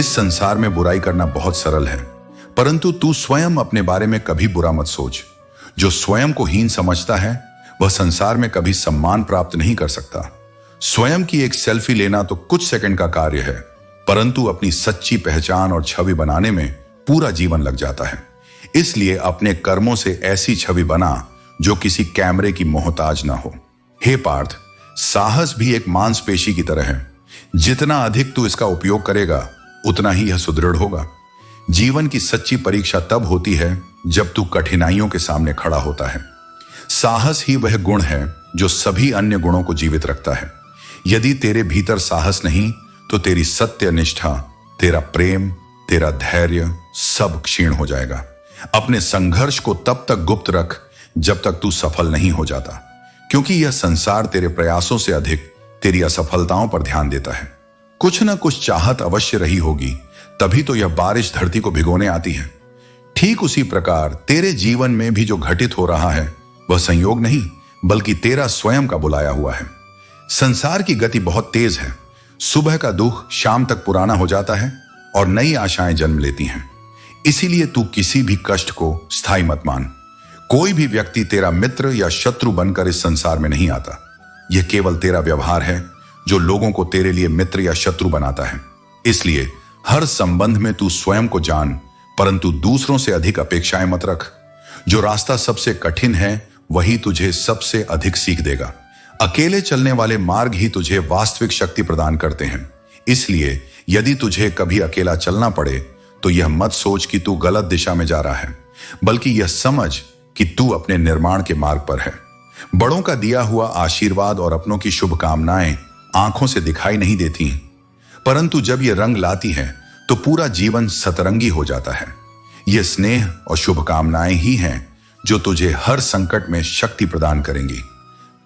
इस संसार में बुराई करना बहुत सरल है, परंतु तू स्वयं अपने बारे में कभी बुरा मत सोच। जो स्वयं को हीन समझता है वह संसार में कभी सम्मान प्राप्त नहीं कर सकता। स्वयं की एक सेल्फी लेना तो कुछ सेकंड का कार्य है, परंतु अपनी सच्ची पहचान और छवि बनाने में पूरा जीवन लग जाता है। इसलिए अपने कर्मों से ऐसी छवि बना जो किसी कैमरे की मोहताज ना हो। हे पार्थ, साहस भी एक मांसपेशी की तरह है। जितना अधिक तू इसका उपयोग करेगा उतना ही यह सुदृढ़ होगा। जीवन की सच्ची परीक्षा तब होती है जब तू कठिनाइयों के सामने खड़ा होता है। साहस ही वह गुण है जो सभी अन्य गुणों को जीवित रखता है। यदि तेरे भीतर साहस नहीं तो तेरी सत्य निष्ठा, तेरा प्रेम, तेरा धैर्य सब क्षीण हो जाएगा। अपने संघर्ष को तब तक गुप्त रख जब तक तू सफल नहीं हो जाता, क्योंकि यह संसार तेरे प्रयासों से अधिक तेरी असफलताओं पर ध्यान देता है। कुछ न कुछ चाहत अवश्य रही होगी, तभी तो यह बारिश धरती को भिगोने आती है। ठीक उसी प्रकार तेरे जीवन में भी जो घटित हो रहा है वह संयोग नहीं बल्कि तेरा स्वयं का बुलाया हुआ है। संसार की गति बहुत तेज है। सुबह का दुख शाम तक पुराना हो जाता है और नई आशाएं जन्म लेती हैं। इसीलिए तू किसी भी कष्ट को स्थायी मत मान। कोई भी व्यक्ति तेरा मित्र या शत्रु बनकर इस संसार में नहीं आता। यह केवल तेरा व्यवहार है जो लोगों को तेरे लिए मित्र या शत्रु बनाता है। इसलिए हर संबंध में तू स्वयं को जान, परंतु दूसरों से अधिक अपेक्षाएं मत रख। जो रास्ता सबसे कठिन है वही तुझे सबसे अधिक सीख देगा। अकेले चलने वाले मार्ग ही तुझे वास्तविक शक्ति प्रदान करते हैं। इसलिए यदि तुझे कभी अकेला चलना पड़े तो यह मत सोच कि तू गलत दिशा में जा रहा है, बल्कि यह समझ कि तू अपने निर्माण के मार्ग पर है। बड़ों का दिया हुआ आशीर्वाद और अपनों की शुभकामनाएं आंखों से दिखाई नहीं देती, परंतु जब ये रंग लाती हैं तो पूरा जीवन सतरंगी हो जाता है। ये स्नेह और शुभकामनाएं ही हैं जो तुझे हर संकट में शक्ति प्रदान करेंगी।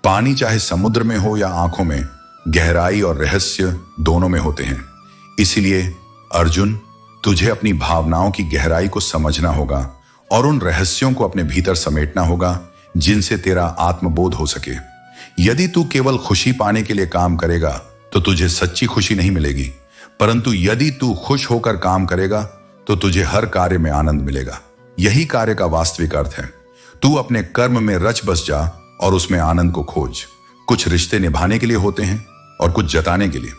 पानी चाहे समुद्र में हो या आंखों में, गहराई और रहस्य दोनों में होते हैं। इसीलिए अर्जुन, तुझे अपनी भावनाओं की गहराई को समझना होगा और उन रहस्यों को अपने भीतर समेटना होगा जिनसे तेरा आत्मबोध हो सके। यदि तू केवल खुशी पाने के लिए काम करेगा तो तुझे सच्ची खुशी नहीं मिलेगी, परंतु यदि तू खुश होकर काम करेगा तो तुझे हर कार्य में आनंद मिलेगा। यही कार्य का वास्तविक अर्थ है। तू अपने कर्म में रच बस जा और उसमें आनंद को खोज। कुछ रिश्ते निभाने के लिए होते हैं और कुछ जताने के लिए,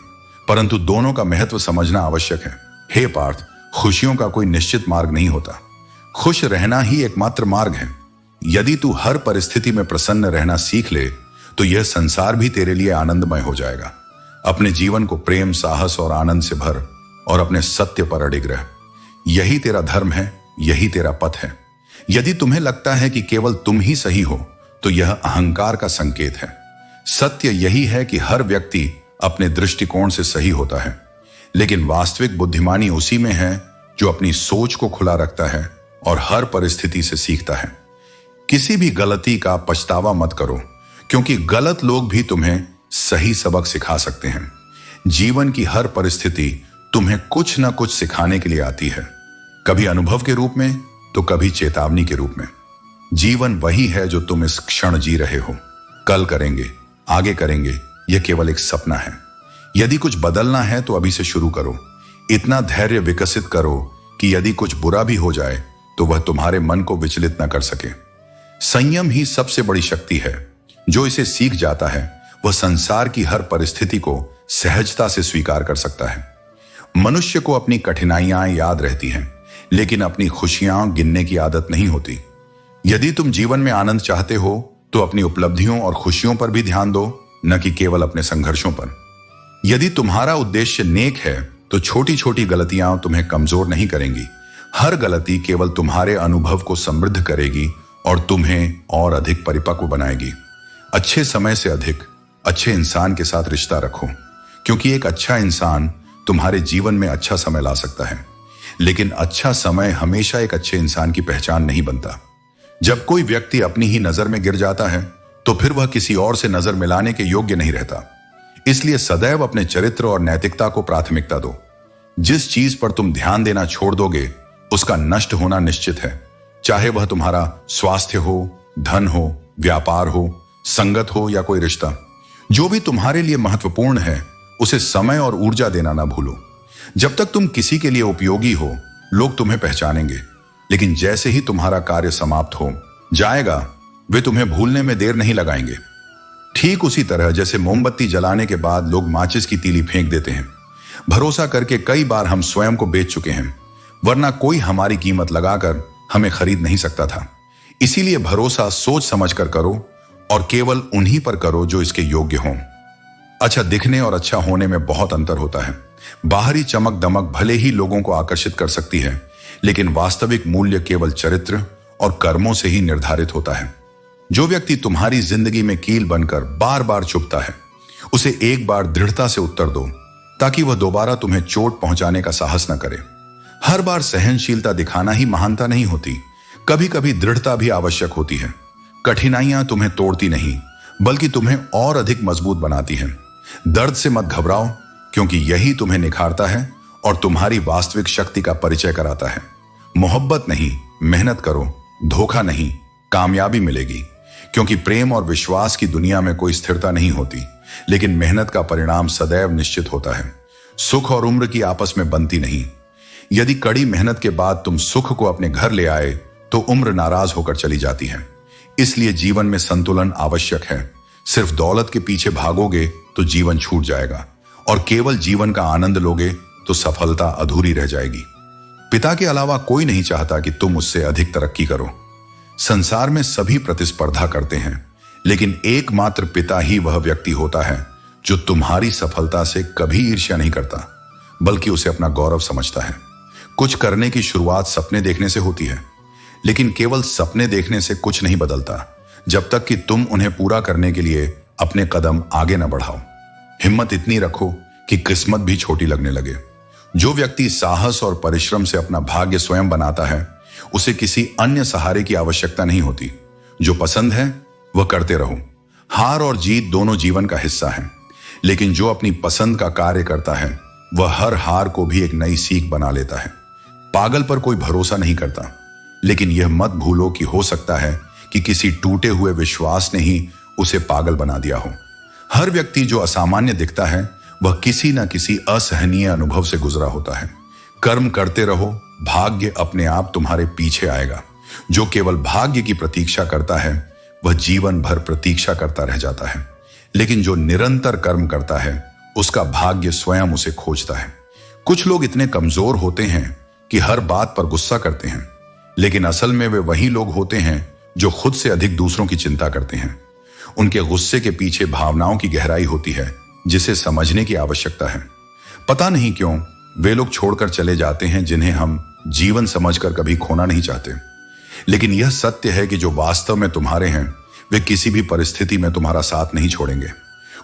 परंतु दोनों का महत्व समझना आवश्यक है। हे पार्थ, खुशियों का कोई निश्चित मार्ग नहीं होता। खुश रहना ही एकमात्र मार्ग है। यदि तू हर परिस्थिति में प्रसन्न रहना सीख ले तो यह संसार भी तेरे लिए आनंदमय हो जाएगा। अपने जीवन को प्रेम, साहस और आनंद से भर और अपने सत्य पर अडिग रह। यही तेरा धर्म है, यही तेरा पथ है। यदि तुम्हें लगता है कि केवल तुम ही सही हो तो यह अहंकार का संकेत है। सत्य यही है कि हर व्यक्ति अपने दृष्टिकोण से सही होता है, लेकिन वास्तविक बुद्धिमानी उसी में है जो अपनी सोच को खुला रखता है और हर परिस्थिति से सीखता है। किसी भी गलती का पछतावा मत करो, क्योंकि गलत लोग भी तुम्हें सही सबक सिखा सकते हैं। जीवन की हर परिस्थिति तुम्हें कुछ न कुछ सिखाने के लिए आती है, कभी अनुभव के रूप में तो कभी चेतावनी के रूप में। जीवन वही है जो तुम इस क्षण जी रहे हो। कल करेंगे, आगे करेंगे, यह केवल एक सपना है। यदि कुछ बदलना है तो अभी से शुरू करो। इतना धैर्य विकसित करो कि यदि कुछ बुरा भी हो जाए तो वह तुम्हारे मन को विचलित न कर सके। संयम ही सबसे बड़ी शक्ति है। जो इसे सीख जाता है वह संसार की हर परिस्थिति को सहजता से स्वीकार कर सकता है। मनुष्य को अपनी कठिनाइयां याद रहती हैं, लेकिन अपनी खुशियां गिनने की आदत नहीं होती। यदि तुम जीवन में आनंद चाहते हो तो अपनी उपलब्धियों और खुशियों पर भी ध्यान दो, न कि केवल अपने संघर्षों पर। यदि तुम्हारा उद्देश्य नेक है तो छोटी छोटी गलतियां तुम्हें कमजोर नहीं करेंगी। हर गलती केवल तुम्हारे अनुभव को समृद्ध करेगी और तुम्हें और अधिक परिपक्व बनाएगी। अच्छे समय से अधिक अच्छे इंसान के साथ रिश्ता रखो, क्योंकि एक अच्छा इंसान तुम्हारे जीवन में अच्छा समय ला सकता है, लेकिन अच्छा समय हमेशा एक अच्छे इंसान की पहचान नहीं बनता। जब कोई व्यक्ति अपनी ही नजर में गिर जाता है तो फिर वह किसी और से नजर मिलाने के योग्य नहीं रहता। इसलिए सदैव अपने चरित्र और नैतिकता को प्राथमिकता दो। जिस चीज पर तुम ध्यान देना छोड़ दोगे उसका नष्ट होना निश्चित है, चाहे वह तुम्हारा स्वास्थ्य हो, धन हो, व्यापार हो, संगत हो या कोई रिश्ता। जो भी तुम्हारे लिए महत्वपूर्ण है उसे समय और ऊर्जा देना ना भूलो। जब तक तुम किसी के लिए उपयोगी हो, लोग तुम्हें पहचानेंगे, लेकिन जैसे ही तुम्हारा कार्य समाप्त हो जाएगा, वे तुम्हें भूलने में देर नहीं लगाएंगे। ठीक उसी तरह जैसे मोमबत्ती जलाने के बाद लोग माचिस की तीली फेंक देते हैं। भरोसा करके कई बार हम स्वयं को बेच चुके हैं, वरना कोई हमारी कीमत लगाकर हमें खरीद नहीं सकता था। इसीलिए भरोसा सोच समझ कर करो और केवल उन्हीं पर करो जो इसके योग्य हों। अच्छा दिखने और अच्छा होने में बहुत अंतर होता है। बाहरी चमक दमक भले ही लोगों को आकर्षित कर सकती है, लेकिन वास्तविक मूल्य केवल चरित्र और कर्मों से ही निर्धारित होता है। जो व्यक्ति तुम्हारी जिंदगी में कील बनकर बार बार चुभता है, उसे एक बार दृढ़ता से उत्तर दो, ताकि वह दोबारा तुम्हें चोट पहुंचाने का साहस न करे। हर बार सहनशीलता दिखाना ही महानता नहीं होती, कभी कभी दृढ़ता भी आवश्यक होती है। कठिनाइयां तुम्हें तोड़ती नहीं, बल्कि तुम्हें और अधिक मजबूत बनाती हैं। दर्द से मत घबराओ, क्योंकि यही तुम्हें निखारता है और तुम्हारी वास्तविक शक्ति का परिचय कराता है। मोहब्बत नहीं, मेहनत करो, धोखा नहीं, कामयाबी मिलेगी। क्योंकि प्रेम और विश्वास की दुनिया में कोई स्थिरता नहीं होती, लेकिन मेहनत का परिणाम सदैव निश्चित होता है। सुख और उम्र की आपस में बनती नहीं। यदि कड़ी मेहनत के बाद तुम सुख को अपने घर ले आए, तो उम्र नाराज होकर चली जाती है। इसलिए जीवन में संतुलन आवश्यक है। सिर्फ दौलत के पीछे भागोगे तो जीवन छूट जाएगा, और केवल जीवन का आनंद लोगे तो सफलता अधूरी रह जाएगी। पिता के अलावा कोई नहीं चाहता कि तुम उससे अधिक तरक्की करो। संसार में सभी प्रतिस्पर्धा करते हैं, लेकिन एकमात्र पिता ही वह व्यक्ति होता है जो तुम्हारी सफलता से कभी ईर्ष्या नहीं करता, बल्कि उसे अपना गौरव समझता है। कुछ करने की शुरुआत सपने देखने से होती है, लेकिन केवल सपने देखने से कुछ नहीं बदलता, जब तक कि तुम उन्हें पूरा करने के लिए अपने कदम आगे न बढ़ाओ। हिम्मत इतनी रखो कि किस्मत भी छोटी लगने लगे। जो व्यक्ति साहस और परिश्रम से अपना भाग्य स्वयं बनाता है, उसे किसी अन्य सहारे की आवश्यकता नहीं होती। जो पसंद है वह करते रहो। हार और जीत दोनों जीवन का हिस्सा है, लेकिन जो अपनी पसंद का कार्य करता है, वह हर हार को भी एक नई सीख बना लेता है। पागल पर कोई भरोसा नहीं करता, लेकिन यह मत भूलो कि हो सकता है कि किसी टूटे हुए विश्वास ने ही उसे पागल बना दिया हो। हर व्यक्ति जो असामान्य दिखता है, वह किसी न किसी असहनीय अनुभव से गुजरा होता है। कर्म करते रहो, भाग्य अपने आप तुम्हारे पीछे आएगा। जो केवल भाग्य की प्रतीक्षा करता है, वह जीवन भर प्रतीक्षा करता रह जाता है, लेकिन जो निरंतर कर्म करता है, उसका भाग्य स्वयं उसे खोजता है। कुछ लोग इतने कमजोर होते हैं कि हर बात पर गुस्सा करते हैं, लेकिन असल में वे वही लोग होते हैं जो खुद से अधिक दूसरों की चिंता करते हैं। उनके गुस्से के पीछे भावनाओं की गहराई होती है, जिसे समझने की आवश्यकता है। पता नहीं क्यों वे लोग छोड़कर चले जाते हैं जिन्हें हम जीवन समझकर कभी खोना नहीं चाहते। लेकिन यह सत्य है कि जो वास्तव में तुम्हारे हैं, वे किसी भी परिस्थिति में तुम्हारा साथ नहीं छोड़ेंगे।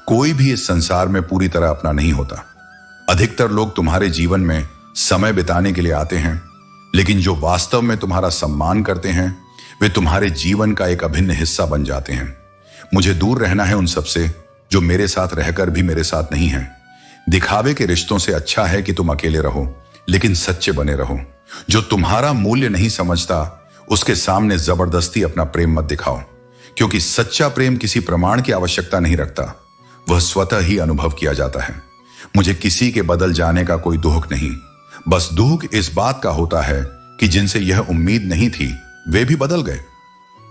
कोई भी इस संसार में पूरी तरह अपना नहीं होता। अधिकतर लोग तुम्हारे जीवन में समय बिताने के लिए आते हैं, लेकिन जो वास्तव में तुम्हारा सम्मान करते हैं, वे तुम्हारे जीवन का एक अभिन्न हिस्सा बन जाते हैं। मुझे दूर रहना है उन सबसे जो मेरे साथ रहकर भी मेरे साथ नहीं है। दिखावे के रिश्तों से अच्छा है कि तुम अकेले रहो, लेकिन सच्चे बने रहो। जो तुम्हारा मूल्य नहीं समझता, उसके सामने जबरदस्ती अपना प्रेम मत दिखाओ, क्योंकि सच्चा प्रेम किसी प्रमाण की आवश्यकता नहीं रखता, वह स्वतः ही अनुभव किया जाता है। मुझे किसी के बदल जाने का कोई दुख नहीं, बस दुख इस बात का होता है कि जिनसे यह उम्मीद नहीं थी, वे भी बदल गए।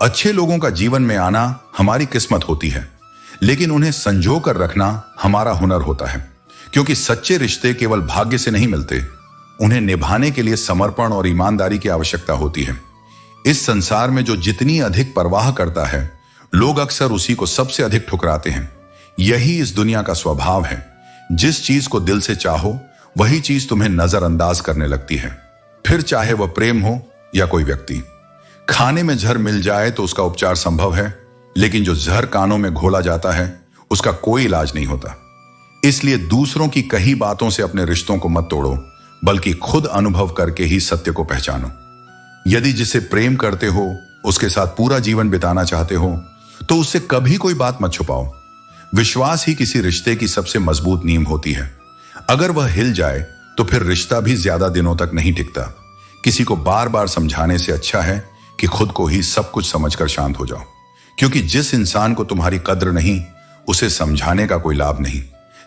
अच्छे लोगों का जीवन में आना हमारी किस्मत होती है, लेकिन उन्हें संजो कर रखना हमारा हुनर होता है। क्योंकि सच्चे रिश्ते केवल भाग्य से नहीं मिलते, उन्हें निभाने के लिए समर्पण और ईमानदारी की आवश्यकता होती है। इस संसार में जो जितनी अधिक परवाह करता है, लोग अक्सर उसी को सबसे अधिक ठुकराते हैं। यही इस दुनिया का स्वभाव है। जिस चीज को दिल से चाहो, वही चीज तुम्हें नजरअंदाज करने लगती है, फिर चाहे वह प्रेम हो या कोई व्यक्ति। खाने में जहर मिल जाए तो उसका उपचार संभव है, लेकिन जो जहर कानों में घोला जाता है, उसका कोई इलाज नहीं होता। इसलिए दूसरों की कही बातों से अपने रिश्तों को मत तोड़ो, बल्कि खुद अनुभव करके ही सत्य को पहचानो। यदि जिसे प्रेम करते हो, उसके साथ पूरा जीवन बिताना चाहते हो, तो उससे कभी कोई बात मत छुपाओ। विश्वास ही किसी रिश्ते की सबसे मजबूत नींव होती है। अगर वह हिल जाए तो फिर रिश्ता भी ज्यादा दिनों तक नहीं टिकता। किसी को बार बार समझाने से अच्छा है कि खुद को ही सब कुछ समझकर शांत हो जाओ, क्योंकि जिस इंसान को तुम्हारी कद्र नहीं, उसे समझाने का कोई लाभ नहीं।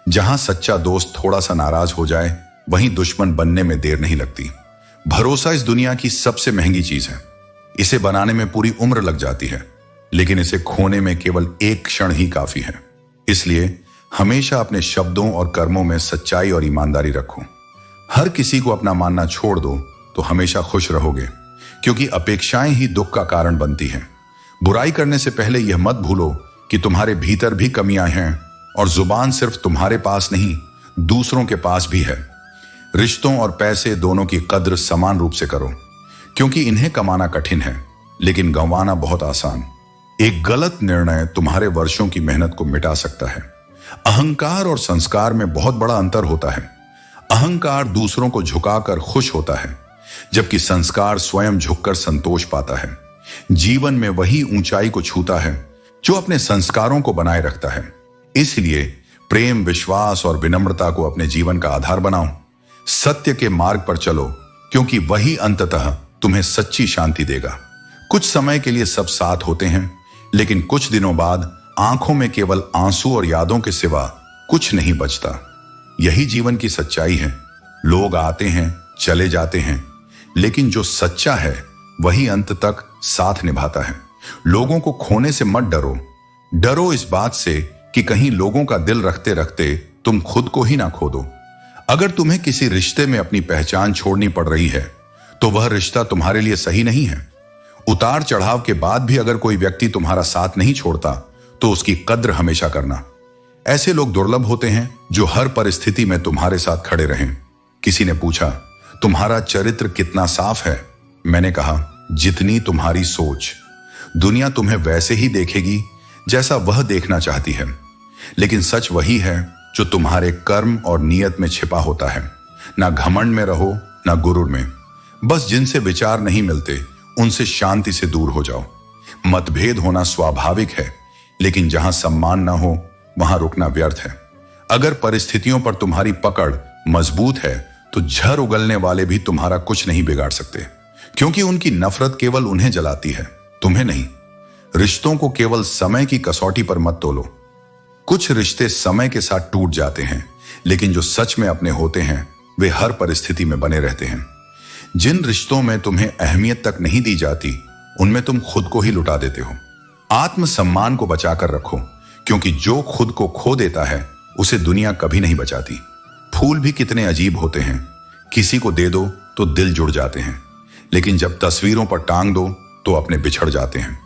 जहां सच्चा दोस्त थोड़ा सा नाराज हो जाए, वहीं दुश्मन बनने में देर नहीं लगती। भरोसा इस दुनिया की सबसे महंगी चीज है। इसे बनाने में पूरी उम्र लग जाती है, लेकिन इसे खोने में केवल एक क्षण ही काफी है। इसलिए हमेशा अपने शब्दों और कर्मों में सच्चाई और ईमानदारी रखो। हर किसी को अपना मानना छोड़ दो तो हमेशा खुश रहोगे, क्योंकि अपेक्षाएं ही दुख का कारण बनती हैं। बुराई करने से पहले यह मत भूलो कि तुम्हारे भीतर भी कमियां हैं और जुबान सिर्फ तुम्हारे पास नहीं, दूसरों के पास भी है। रिश्तों और पैसे दोनों की कद्र समान रूप से करो, क्योंकि इन्हें कमाना कठिन है लेकिन गंवाना बहुत आसान। एक गलत निर्णय तुम्हारे वर्षों की मेहनत को मिटा सकता है। अहंकार और संस्कार में बहुत बड़ा अंतर होता है। अहंकार दूसरों को झुकाकर खुश होता है, जबकि संस्कार स्वयं झुककर संतोष पाता है। जीवन में वही ऊंचाई को छूता है जो अपने संस्कारों को बनाए रखता है। इसलिए प्रेम, विश्वास और विनम्रता को अपने जीवन का आधार बनाओ। सत्य के मार्ग पर चलो, क्योंकि वही अंततः तुम्हें सच्ची शांति देगा। कुछ समय के लिए सब साथ होते हैं, लेकिन कुछ दिनों बाद आंखों में केवल आंसू और यादों के सिवा कुछ नहीं बचता। यही जीवन की सच्चाई है। लोग आते हैं, चले जाते हैं, लेकिन जो सच्चा है वही अंत तक साथ निभाता है। लोगों को खोने से मत डरो। डरो इस बात से कि कहीं लोगों का दिल रखते रखते तुम खुद को ही ना खो दो। अगर तुम्हें किसी रिश्ते में अपनी पहचान छोड़नी पड़ रही है तो वह रिश्ता तुम्हारे लिए सही नहीं है। उतार चढ़ाव के बाद भी अगर कोई व्यक्ति तुम्हारा साथ नहीं छोड़ता तो उसकी कद्र हमेशा करना। ऐसे लोग दुर्लभ होते हैं जो हर परिस्थिति में तुम्हारे साथ खड़े रहें। किसी ने पूछा, तुम्हारा चरित्र कितना साफ है? मैंने कहा, जितनी तुम्हारी सोच। दुनिया तुम्हें वैसे ही देखेगी जैसा वह देखना चाहती है, लेकिन सच वही है जो तुम्हारे कर्म और नियत में छिपा होता है। ना घमंड में रहो, ना गुरूर में। बस जिनसे विचार नहीं मिलते उनसे शांति से दूर हो जाओ। मतभेद होना स्वाभाविक है, लेकिन जहां सम्मान ना हो वहां रुकना व्यर्थ है। अगर परिस्थितियों पर तुम्हारी पकड़ मजबूत है तो झर उगलने वाले भी तुम्हारा कुछ नहीं बिगाड़ सकते, क्योंकि उनकी नफरत केवल उन्हें जलाती है, तुम्हें नहीं। रिश्तों को केवल समय की कसौटी पर मत तोलो। कुछ रिश्ते समय के साथ टूट जाते हैं, लेकिन जो सच में अपने होते हैं वे हर परिस्थिति में बने रहते हैं। जिन रिश्तों में तुम्हें अहमियत तक नहीं दी जाती उनमें तुम खुद को ही लुटा देते हो। आत्मसम्मान को बचाकर रखो, क्योंकि जो खुद को खो देता है उसे दुनिया कभी नहीं बचाती। फूल भी कितने अजीब होते हैं, किसी को दे दो तो दिल जुड़ जाते हैं, लेकिन जब तस्वीरों पर टांग दो तो अपने बिछड़ जाते हैं।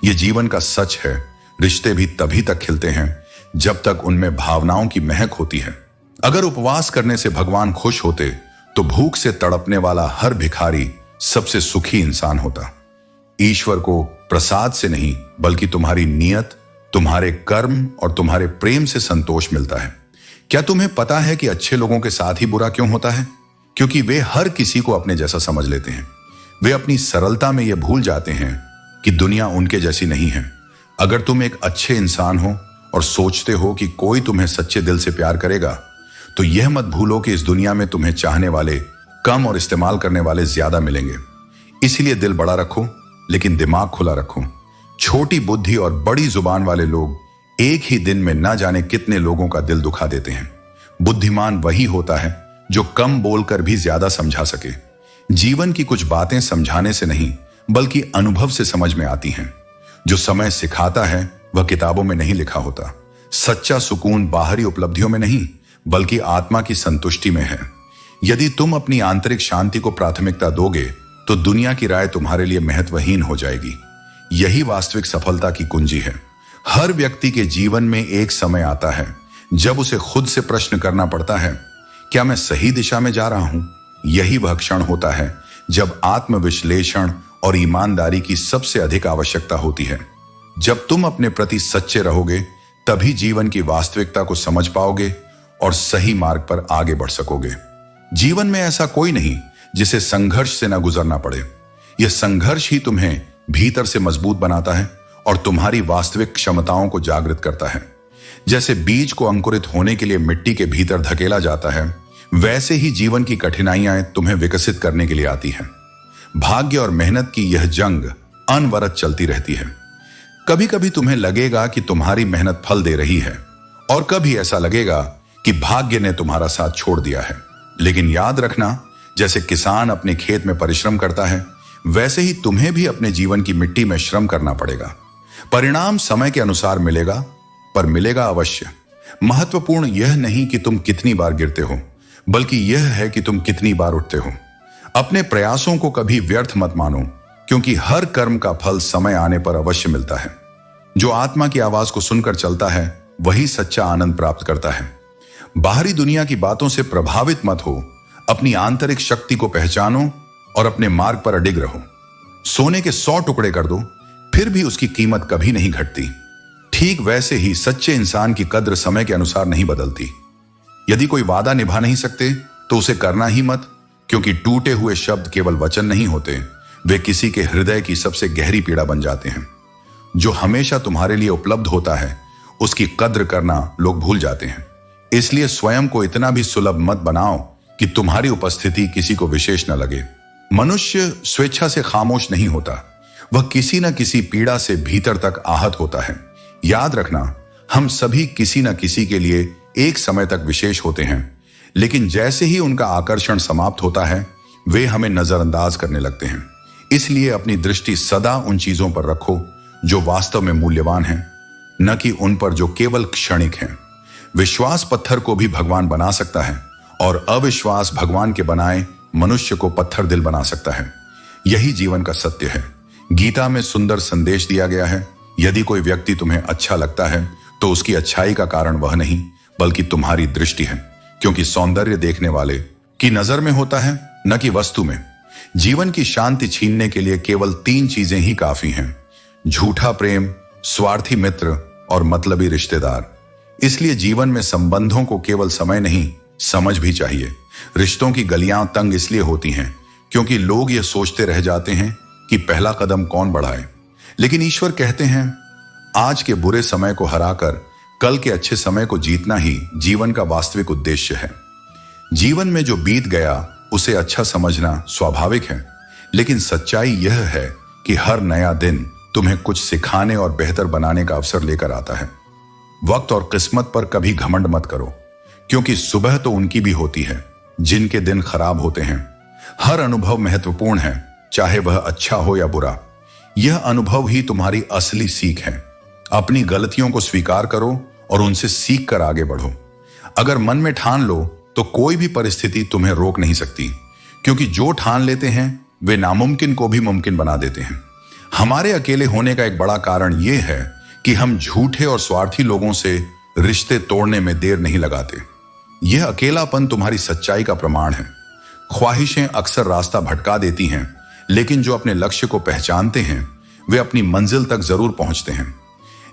यह जीवन का सच है। रिश्ते भी तभी तक खिलते हैं जब तक उनमें भावनाओं की महक होती है। अगर उपवास करने से भगवान खुश होते तो भूख से तड़पने वाला हर भिखारी सबसे सुखी इंसान होता। ईश्वर को प्रसाद से नहीं, बल्कि तुम्हारी नियत, तुम्हारे कर्म और तुम्हारे प्रेम से संतोष मिलता है। क्या तुम्हें पता है कि अच्छे लोगों के साथ ही बुरा क्यों होता है? क्योंकि वे हर किसी को अपने जैसा समझ लेते हैं। वे अपनी सरलता में यह भूल जाते हैं कि दुनिया उनके जैसी नहीं है। अगर तुम एक अच्छे इंसान हो और सोचते हो कि कोई तुम्हें सच्चे दिल से प्यार करेगा, तो यह मत भूलो कि इस दुनिया में तुम्हें चाहने वाले कम और इस्तेमाल करने वाले ज्यादा मिलेंगे। इसलिए दिल बड़ा रखो, लेकिन दिमाग खुला रखो। छोटी बुद्धि और बड़ी जुबान वाले लोग एक ही दिन में ना जाने कितने लोगों का दिल दुखा देते हैं। बुद्धिमान वही होता है जो कम बोलकर भी ज्यादा समझा सके। जीवन की कुछ बातें समझाने से नहीं, बल्कि अनुभव से समझ में आती हैं। जो समय सिखाता है वह किताबों में नहीं लिखा होता। सच्चा सुकून बाहरी उपलब्धियों में नहीं, बल्कि आत्मा की संतुष्टि में है। यदि तुम अपनी आंतरिक शांति को प्राथमिकता दोगे तो दुनिया की राय तुम्हारे लिए महत्वहीन हो जाएगी। यही वास्तविक सफलता की कुंजी है। हर व्यक्ति के जीवन में एक समय आता है जब उसे खुद से प्रश्न करना पड़ता है, क्या मैं सही दिशा में जा रहा हूं? यही वह क्षण होता है जब आत्मविश्लेषण और ईमानदारी की सबसे अधिक आवश्यकता होती है। जब तुम अपने प्रति सच्चे रहोगे, तभी जीवन की वास्तविकता को समझ पाओगे और सही मार्ग पर आगे बढ़ सकोगे। जीवन में ऐसा कोई नहीं जिसे संघर्ष से न गुजरना पड़े। यह संघर्ष ही तुम्हें भीतर से मजबूत बनाता है और तुम्हारी वास्तविक क्षमताओं को जागृत करता है। जैसे बीज को अंकुरित होने के लिए मिट्टी के भीतर धकेला जाता है, वैसे ही जीवन की कठिनाइयां तुम्हें विकसित करने के लिए आती हैं। भाग्य और मेहनत की यह जंग अनवरत चलती रहती है। कभी कभी तुम्हें लगेगा कि तुम्हारी मेहनत फल दे रही है, और कभी ऐसा लगेगा कि भाग्य ने तुम्हारा साथ छोड़ दिया है। लेकिन याद रखना, जैसे किसान अपने खेत में परिश्रम करता है, वैसे ही तुम्हें भी अपने जीवन की मिट्टी में श्रम करना पड़ेगा। परिणाम समय के अनुसार मिलेगा, पर मिलेगा अवश्य। महत्वपूर्ण यह नहीं कि तुम कितनी बार गिरते हो, बल्कि यह है कि तुम कितनी बार उठते हो। अपने प्रयासों को कभी व्यर्थ मत मानो, क्योंकि हर कर्म का फल समय आने पर अवश्य मिलता है। जो आत्मा की आवाज को सुनकर चलता है, वही सच्चा आनंद प्राप्त करता है। बाहरी दुनिया की बातों से प्रभावित मत हो, अपनी आंतरिक शक्ति को पहचानो और अपने मार्ग पर अडिग रहो। सोने के 100 टुकड़े कर दो, फिर भी उसकी कीमत कभी नहीं घटती। ठीक वैसे ही सच्चे इंसान की कद्र समय के अनुसार नहीं बदलती। यदि कोई वादा निभा नहीं सकते तो उसे करना ही मत, क्योंकि टूटे हुए शब्द केवल वचन नहीं होते, वे किसी के हृदय की सबसे गहरी पीड़ा बन जाते हैं। जो हमेशा तुम्हारे लिए उपलब्ध होता है, उसकी कद्र करना लोग भूल जाते हैं। इसलिए स्वयं को इतना भी सुलभ मत बनाओ कि तुम्हारी उपस्थिति किसी को विशेष न लगे। मनुष्य स्वेच्छा से खामोश नहीं होता, वह किसी न किसी पीड़ा से भीतर तक आहत होता है। याद रखना, हम सभी किसी न किसी के लिए एक समय तक विशेष होते हैं, लेकिन जैसे ही उनका आकर्षण समाप्त होता है, वे हमें नजरअंदाज करने लगते हैं। इसलिए अपनी दृष्टि सदा उन चीजों पर रखो जो वास्तव में मूल्यवान हैं, न कि उन पर जो केवल क्षणिक हैं। विश्वास पत्थर को भी भगवान बना सकता है, और अविश्वास भगवान के बनाए मनुष्य को पत्थर दिल बना सकता है। यही जीवन का सत्य है। गीता में सुंदर संदेश दिया गया है, यदि कोई व्यक्ति तुम्हें अच्छा लगता है तो उसकी अच्छाई का कारण वह नहीं, बल्कि तुम्हारी दृष्टि है, क्योंकि सौंदर्य देखने वाले की नजर में होता है, न कि वस्तु में। जीवन की शांति छीनने के लिए केवल 3 चीजें ही काफी हैं: झूठा प्रेम, स्वार्थी मित्र और मतलबी रिश्तेदार। इसलिए जीवन में संबंधों को केवल समय नहीं, समझ भी चाहिए। रिश्तों की गलियां तंग इसलिए होती हैं क्योंकि लोग ये सोचते रह जाते हैं कि पहला कदम कौन बढ़ाए। लेकिन ईश्वर कहते हैं, आज के बुरे समय को हराकर कल के अच्छे समय को जीतना ही जीवन का वास्तविक उद्देश्य है। जीवन में जो बीत गया उसे अच्छा समझना स्वाभाविक है, लेकिन सच्चाई यह है कि हर नया दिन तुम्हें कुछ सिखाने और बेहतर बनाने का अवसर लेकर आता है। वक्त और किस्मत पर कभी घमंड मत करो, क्योंकि सुबह तो उनकी भी होती है जिनके दिन खराब होते हैं। हर अनुभव महत्वपूर्ण है, चाहे वह अच्छा हो या बुरा। यह अनुभव ही तुम्हारी असली सीख है। अपनी गलतियों को स्वीकार करो और उनसे सीख कर आगे बढ़ो। अगर मन में ठान लो तो कोई भी परिस्थिति तुम्हें रोक नहीं सकती, क्योंकि जो ठान लेते हैं वे नामुमकिन को भी मुमकिन बना देते हैं। हमारे अकेले होने का एक बड़ा कारण यह है कि हम झूठे और स्वार्थी लोगों से रिश्ते तोड़ने में देर नहीं लगाते। यह अकेलापन तुम्हारी सच्चाई का प्रमाण है। ख्वाहिशें अक्सर रास्ता भटका देती हैं, लेकिन जो अपने लक्ष्य को पहचानते हैं वे अपनी मंजिल तक जरूर पहुंचते हैं।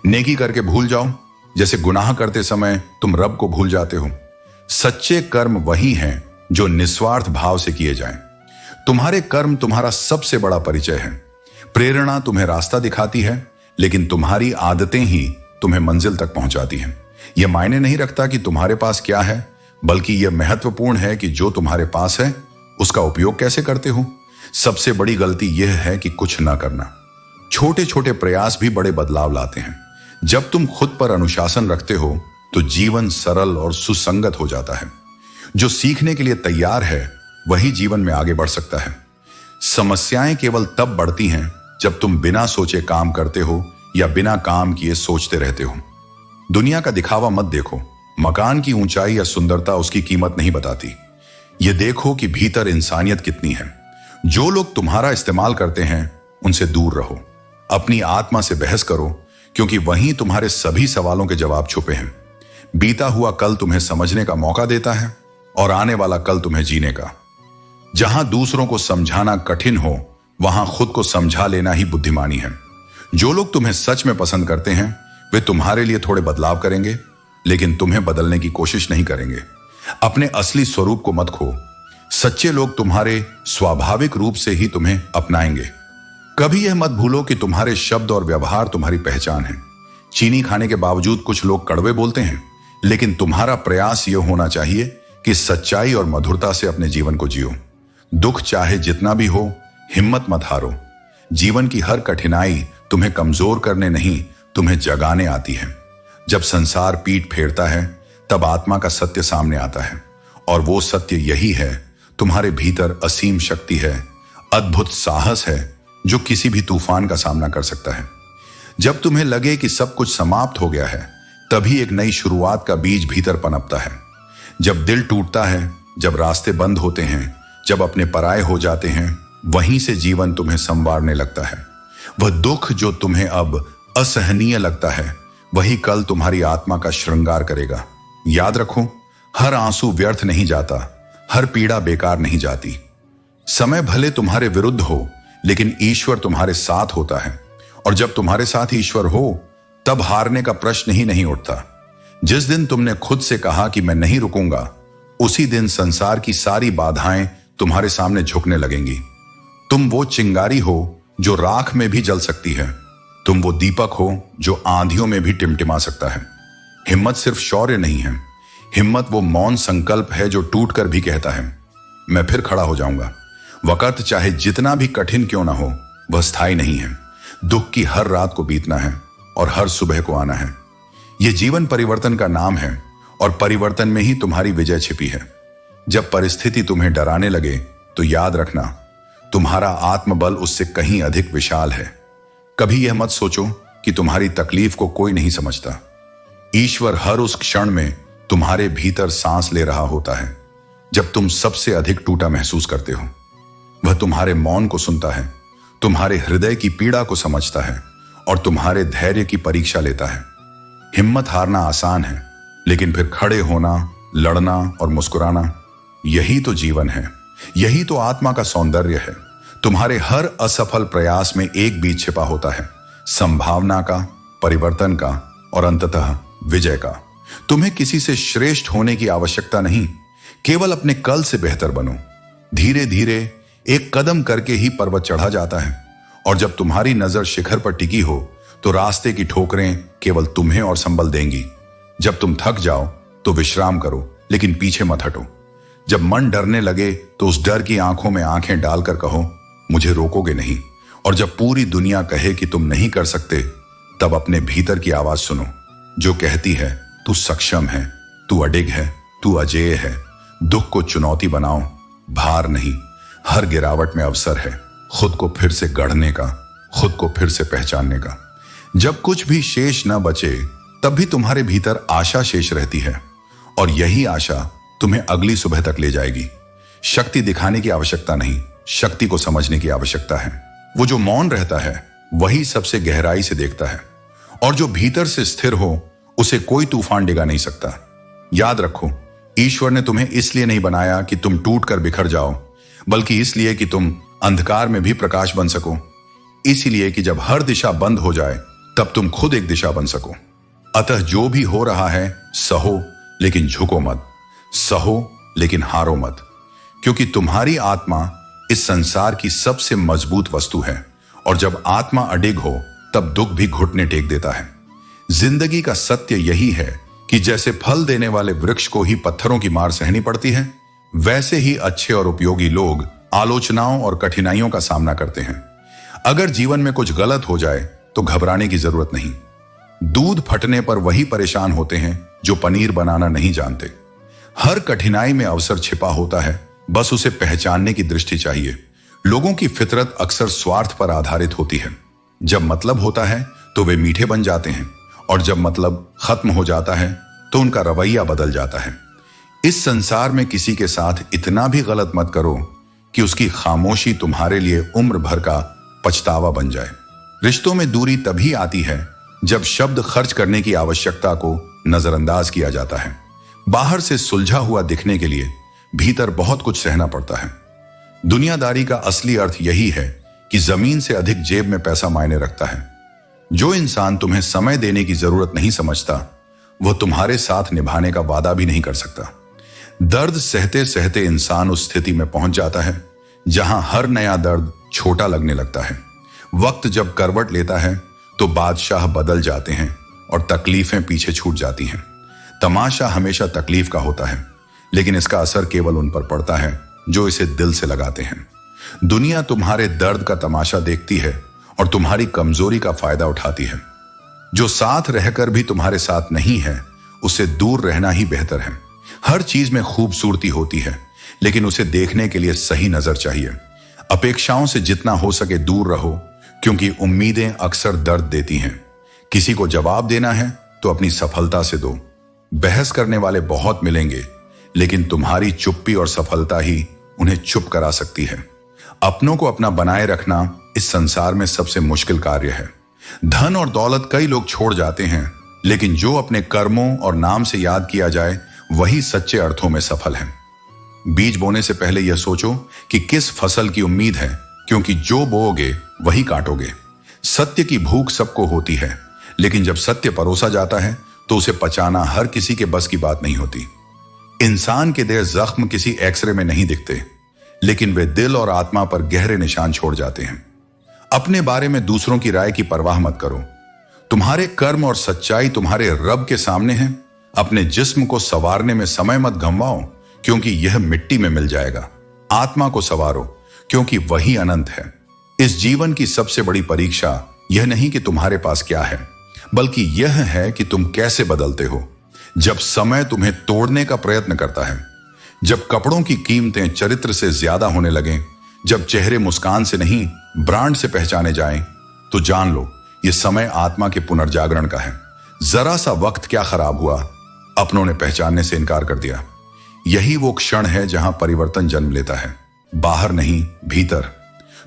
नेकी करके भूल जाओ, जैसे गुनाह करते समय तुम रब को भूल जाते हो। सच्चे कर्म वही हैं जो निस्वार्थ भाव से किए जाएं। तुम्हारे कर्म तुम्हारा सबसे बड़ा परिचय है। प्रेरणा तुम्हें रास्ता दिखाती है, लेकिन तुम्हारी आदतें ही तुम्हें मंजिल तक पहुंचाती हैं। यह मायने नहीं रखता कि तुम्हारे पास क्या है, बल्कि यह महत्वपूर्ण है कि जो तुम्हारे पास है उसका उपयोग कैसे करते हो। सबसे बड़ी गलती यह है कि कुछ ना करना। छोटे छोटे प्रयास भी बड़े बदलाव लाते हैं। जब तुम खुद पर अनुशासन रखते हो तो जीवन सरल और सुसंगत हो जाता है। जो सीखने के लिए तैयार है वही जीवन में आगे बढ़ सकता है। समस्याएं केवल तब बढ़ती हैं जब तुम बिना सोचे काम करते हो या बिना काम किए सोचते रहते हो। दुनिया का दिखावा मत देखो। मकान की ऊंचाई या सुंदरता उसकी कीमत नहीं बताती। ये देखो कि भीतर इंसानियत कितनी है। जो लोग तुम्हारा इस्तेमाल करते हैं उनसे दूर रहो। अपनी आत्मा से बहस करो, क्योंकि वहीं तुम्हारे सभी सवालों के जवाब छुपे हैं। बीता हुआ कल तुम्हें समझने का मौका देता है और आने वाला कल तुम्हें जीने का। जहां दूसरों को समझाना कठिन हो, वहां खुद को समझा लेना ही बुद्धिमानी है। जो लोग तुम्हें सच में पसंद करते हैं वे तुम्हारे लिए थोड़े बदलाव करेंगे, लेकिन तुम्हें बदलने की कोशिश नहीं करेंगे। अपने असली स्वरूप को मत खो। सच्चे लोग तुम्हारे स्वाभाविक रूप से ही तुम्हें अपनाएंगे। कभी यह मत भूलो कि तुम्हारे शब्द और व्यवहार तुम्हारी पहचान है। चीनी खाने के बावजूद कुछ लोग कड़वे बोलते हैं, लेकिन तुम्हारा प्रयास यह होना चाहिए कि सच्चाई और मधुरता से अपने जीवन को जियो। दुख चाहे जितना भी हो, हिम्मत मत हारो। जीवन की हर कठिनाई तुम्हें कमजोर करने नहीं, तुम्हें जगाने आती है। जब संसार पीठ फेरता है तब आत्मा का सत्य सामने आता है और वो सत्य यही है, तुम्हारे भीतर असीम शक्ति है, अद्भुत साहस है जो किसी भी तूफान का सामना कर सकता है। जब तुम्हें लगे कि सब कुछ समाप्त हो गया है, तभी एक नई शुरुआत का बीज भीतर पनपता है। जब दिल टूटता है, जब रास्ते बंद होते हैं, जब अपने पराये हो जाते हैं, वहीं से जीवन तुम्हें संवारने लगता है। वह दुख जो तुम्हें अब असहनीय लगता है, वही कल तुम्हारी आत्मा का श्रृंगार करेगा। याद रखो, हर आंसू व्यर्थ नहीं जाता, हर पीड़ा बेकार नहीं जाती। समय भले तुम्हारे विरुद्ध हो, लेकिन ईश्वर तुम्हारे साथ होता है, और जब तुम्हारे साथ ईश्वर हो, तब हारने का प्रश्न ही नहीं उठता। जिस दिन तुमने खुद से कहा कि मैं नहीं रुकूंगा, उसी दिन संसार की सारी बाधाएं तुम्हारे सामने झुकने लगेंगी। तुम वो चिंगारी हो जो राख में भी जल सकती है, तुम वो दीपक हो जो आंधियों में भी टिमटिमा सकता है। हिम्मत सिर्फ शौर्य नहीं है, हिम्मत वो मौन संकल्प है जो टूटकर भी कहता है, मैं फिर खड़ा हो जाऊंगा। वक्त चाहे जितना भी कठिन क्यों ना हो, वह स्थायी नहीं है। दुख की हर रात को बीतना है और हर सुबह को आना है। यह जीवन परिवर्तन का नाम है, और परिवर्तन में ही तुम्हारी विजय छिपी है। जब परिस्थिति तुम्हें डराने लगे, तो याद रखना, तुम्हारा आत्मबल उससे कहीं अधिक विशाल है। कभी यह मत सोचो कि तुम्हारी तकलीफ को कोई नहीं समझता। ईश्वर हर उस क्षण में तुम्हारे भीतर सांस ले रहा होता है, जब तुम सबसे अधिक टूटा महसूस करते हो। वह तुम्हारे मौन को सुनता है, तुम्हारे हृदय की पीड़ा को समझता है, और तुम्हारे धैर्य की परीक्षा लेता है। हिम्मत हारना आसान है, लेकिन फिर खड़े होना, लड़ना और मुस्कुराना, यही तो जीवन है, यही तो आत्मा का सौंदर्य है। तुम्हारे हर असफल प्रयास में एक बीज छिपा होता है, संभावना का, परिवर्तन का और अंततः विजय का। तुम्हें किसी से श्रेष्ठ होने की आवश्यकता नहीं, केवल अपने कल से बेहतर बनो। धीरे धीरे एक कदम करके ही पर्वत चढ़ा जाता है, और जब तुम्हारी नजर शिखर पर टिकी हो, तो रास्ते की ठोकरें केवल तुम्हें और संबल देंगी। जब तुम थक जाओ तो विश्राम करो, लेकिन पीछे मत हटो। जब मन डरने लगे, तो उस डर की आंखों में आंखें डालकर कहो, मुझे रोकोगे नहीं। और जब पूरी दुनिया कहे कि तुम नहीं कर सकते, तब अपने भीतर की आवाज सुनो, जो कहती है, तू सक्षम है, तू अडिग है, तू अजेय है। दुख को चुनौती बनाओ, भार नहीं। हर गिरावट में अवसर है, खुद को फिर से गढ़ने का, खुद को फिर से पहचानने का। जब कुछ भी शेष न बचे, तब भी तुम्हारे भीतर आशा शेष रहती है, और यही आशा तुम्हें अगली सुबह तक ले जाएगी। शक्ति दिखाने की आवश्यकता नहीं, शक्ति को समझने की आवश्यकता है। वो जो मौन रहता है, वही सबसे गहराई से देखता है, और जो भीतर से स्थिर हो, उसे कोई तूफान डिगा नहीं सकता। याद रखो, ईश्वर ने तुम्हें इसलिए नहीं बनाया कि तुम टूट कर बिखर जाओ, बल्कि इसलिए कि तुम अंधकार में भी प्रकाश बन सको। इसीलिए कि जब हर दिशा बंद हो जाए, तब तुम खुद एक दिशा बन सको। अतः जो भी हो रहा है, सहो लेकिन झुको मत, सहो लेकिन हारो मत, क्योंकि तुम्हारी आत्मा इस संसार की सबसे मजबूत वस्तु है, और जब आत्मा अडिग हो, तब दुख भी घुटने टेक देता है। जिंदगी का सत्य यही है कि जैसे फल देने वाले वृक्ष को ही पत्थरों की मार सहनी पड़ती है, वैसे ही अच्छे और उपयोगी लोग आलोचनाओं और कठिनाइयों का सामना करते हैं। अगर जीवन में कुछ गलत हो जाए, तो घबराने की जरूरत नहीं। दूध फटने पर वही परेशान होते हैं जो पनीर बनाना नहीं जानते। हर कठिनाई में अवसर छिपा होता है, बस उसे पहचानने की दृष्टि चाहिए। लोगों की फितरत अक्सर स्वार्थ पर आधारित होती है। जब मतलब होता है तो वे मीठे बन जाते हैं, और जब मतलब खत्म हो जाता है तो उनका रवैया बदल जाता है। इस संसार में किसी के साथ इतना भी गलत मत करो कि उसकी खामोशी तुम्हारे लिए उम्र भर का पछतावा बन जाए। रिश्तों में दूरी तभी आती है जब शब्द खर्च करने की आवश्यकता को नजरअंदाज किया जाता है। बाहर से सुलझा हुआ दिखने के लिए भीतर बहुत कुछ सहना पड़ता है। दुनियादारी का असली अर्थ यही है कि जमीन से अधिक जेब में पैसा मायने रखता है। जो इंसान तुम्हें समय देने की जरूरत नहीं समझता, वह तुम्हारे साथ निभाने का वादा भी नहीं कर सकता। दर्द सहते सहते इंसान उस स्थिति में पहुंच जाता है जहां हर नया दर्द छोटा लगने लगता है। वक्त जब करवट लेता है तो बादशाह बदल जाते हैं और तकलीफें पीछे छूट जाती हैं। तमाशा हमेशा तकलीफ का होता है, लेकिन इसका असर केवल उन पर पड़ता है जो इसे दिल से लगाते हैं। दुनिया तुम्हारे दर्द का तमाशा देखती है और तुम्हारी कमजोरी का फायदा उठाती है। जो साथ रहकर भी तुम्हारे साथ नहीं है, उससे दूर रहना ही बेहतर है। हर चीज में खूबसूरती होती है, लेकिन उसे देखने के लिए सही नजर चाहिए। अपेक्षाओं से जितना हो सके दूर रहो, क्योंकि उम्मीदें अक्सर दर्द देती हैं। किसी को जवाब देना है तो अपनी सफलता से दो। बहस करने वाले बहुत मिलेंगे, लेकिन तुम्हारी चुप्पी और सफलता ही उन्हें चुप करा सकती है। अपनों को अपना बनाए रखना इस संसार में सबसे मुश्किल कार्य है। धन और दौलत कई लोग छोड़ जाते हैं, लेकिन जो अपने कर्मों और नाम से याद किया जाए वही सच्चे अर्थों में सफल है। बीज बोने से पहले यह सोचो कि किस फसल की उम्मीद है, क्योंकि जो बोओगे वही काटोगे। सत्य की भूख सबको होती है, लेकिन जब सत्य परोसा जाता है तो उसे पचाना हर किसी के बस की बात नहीं होती। इंसान के देह जख्म किसी एक्सरे में नहीं दिखते, लेकिन वे दिल और आत्मा पर गहरे निशान छोड़ जाते हैं। अपने बारे में दूसरों की राय की परवाह मत करो। तुम्हारे कर्म और सच्चाई तुम्हारे रब के सामने हैं। अपने जिस्म को संवारने में समय मत गंवाओ, क्योंकि यह मिट्टी में मिल जाएगा। आत्मा को संवारो, क्योंकि वही अनंत है। इस जीवन की सबसे बड़ी परीक्षा यह नहीं कि तुम्हारे पास क्या है, बल्कि यह है कि तुम कैसे बदलते हो। जब समय तुम्हें तोड़ने का प्रयत्न करता है, जब कपड़ों की कीमतें चरित्र से ज्यादा होने लगें, जब चेहरे मुस्कान से नहीं ब्रांड से पहचाने जाएं, तो जान लो यह समय आत्मा के पुनर्जागरण का है। जरा सा वक्त क्या खराब हुआ, अपनों ने पहचानने से इनकार कर दिया। यही वो क्षण है जहां परिवर्तन जन्म लेता है, बाहर नहीं भीतर।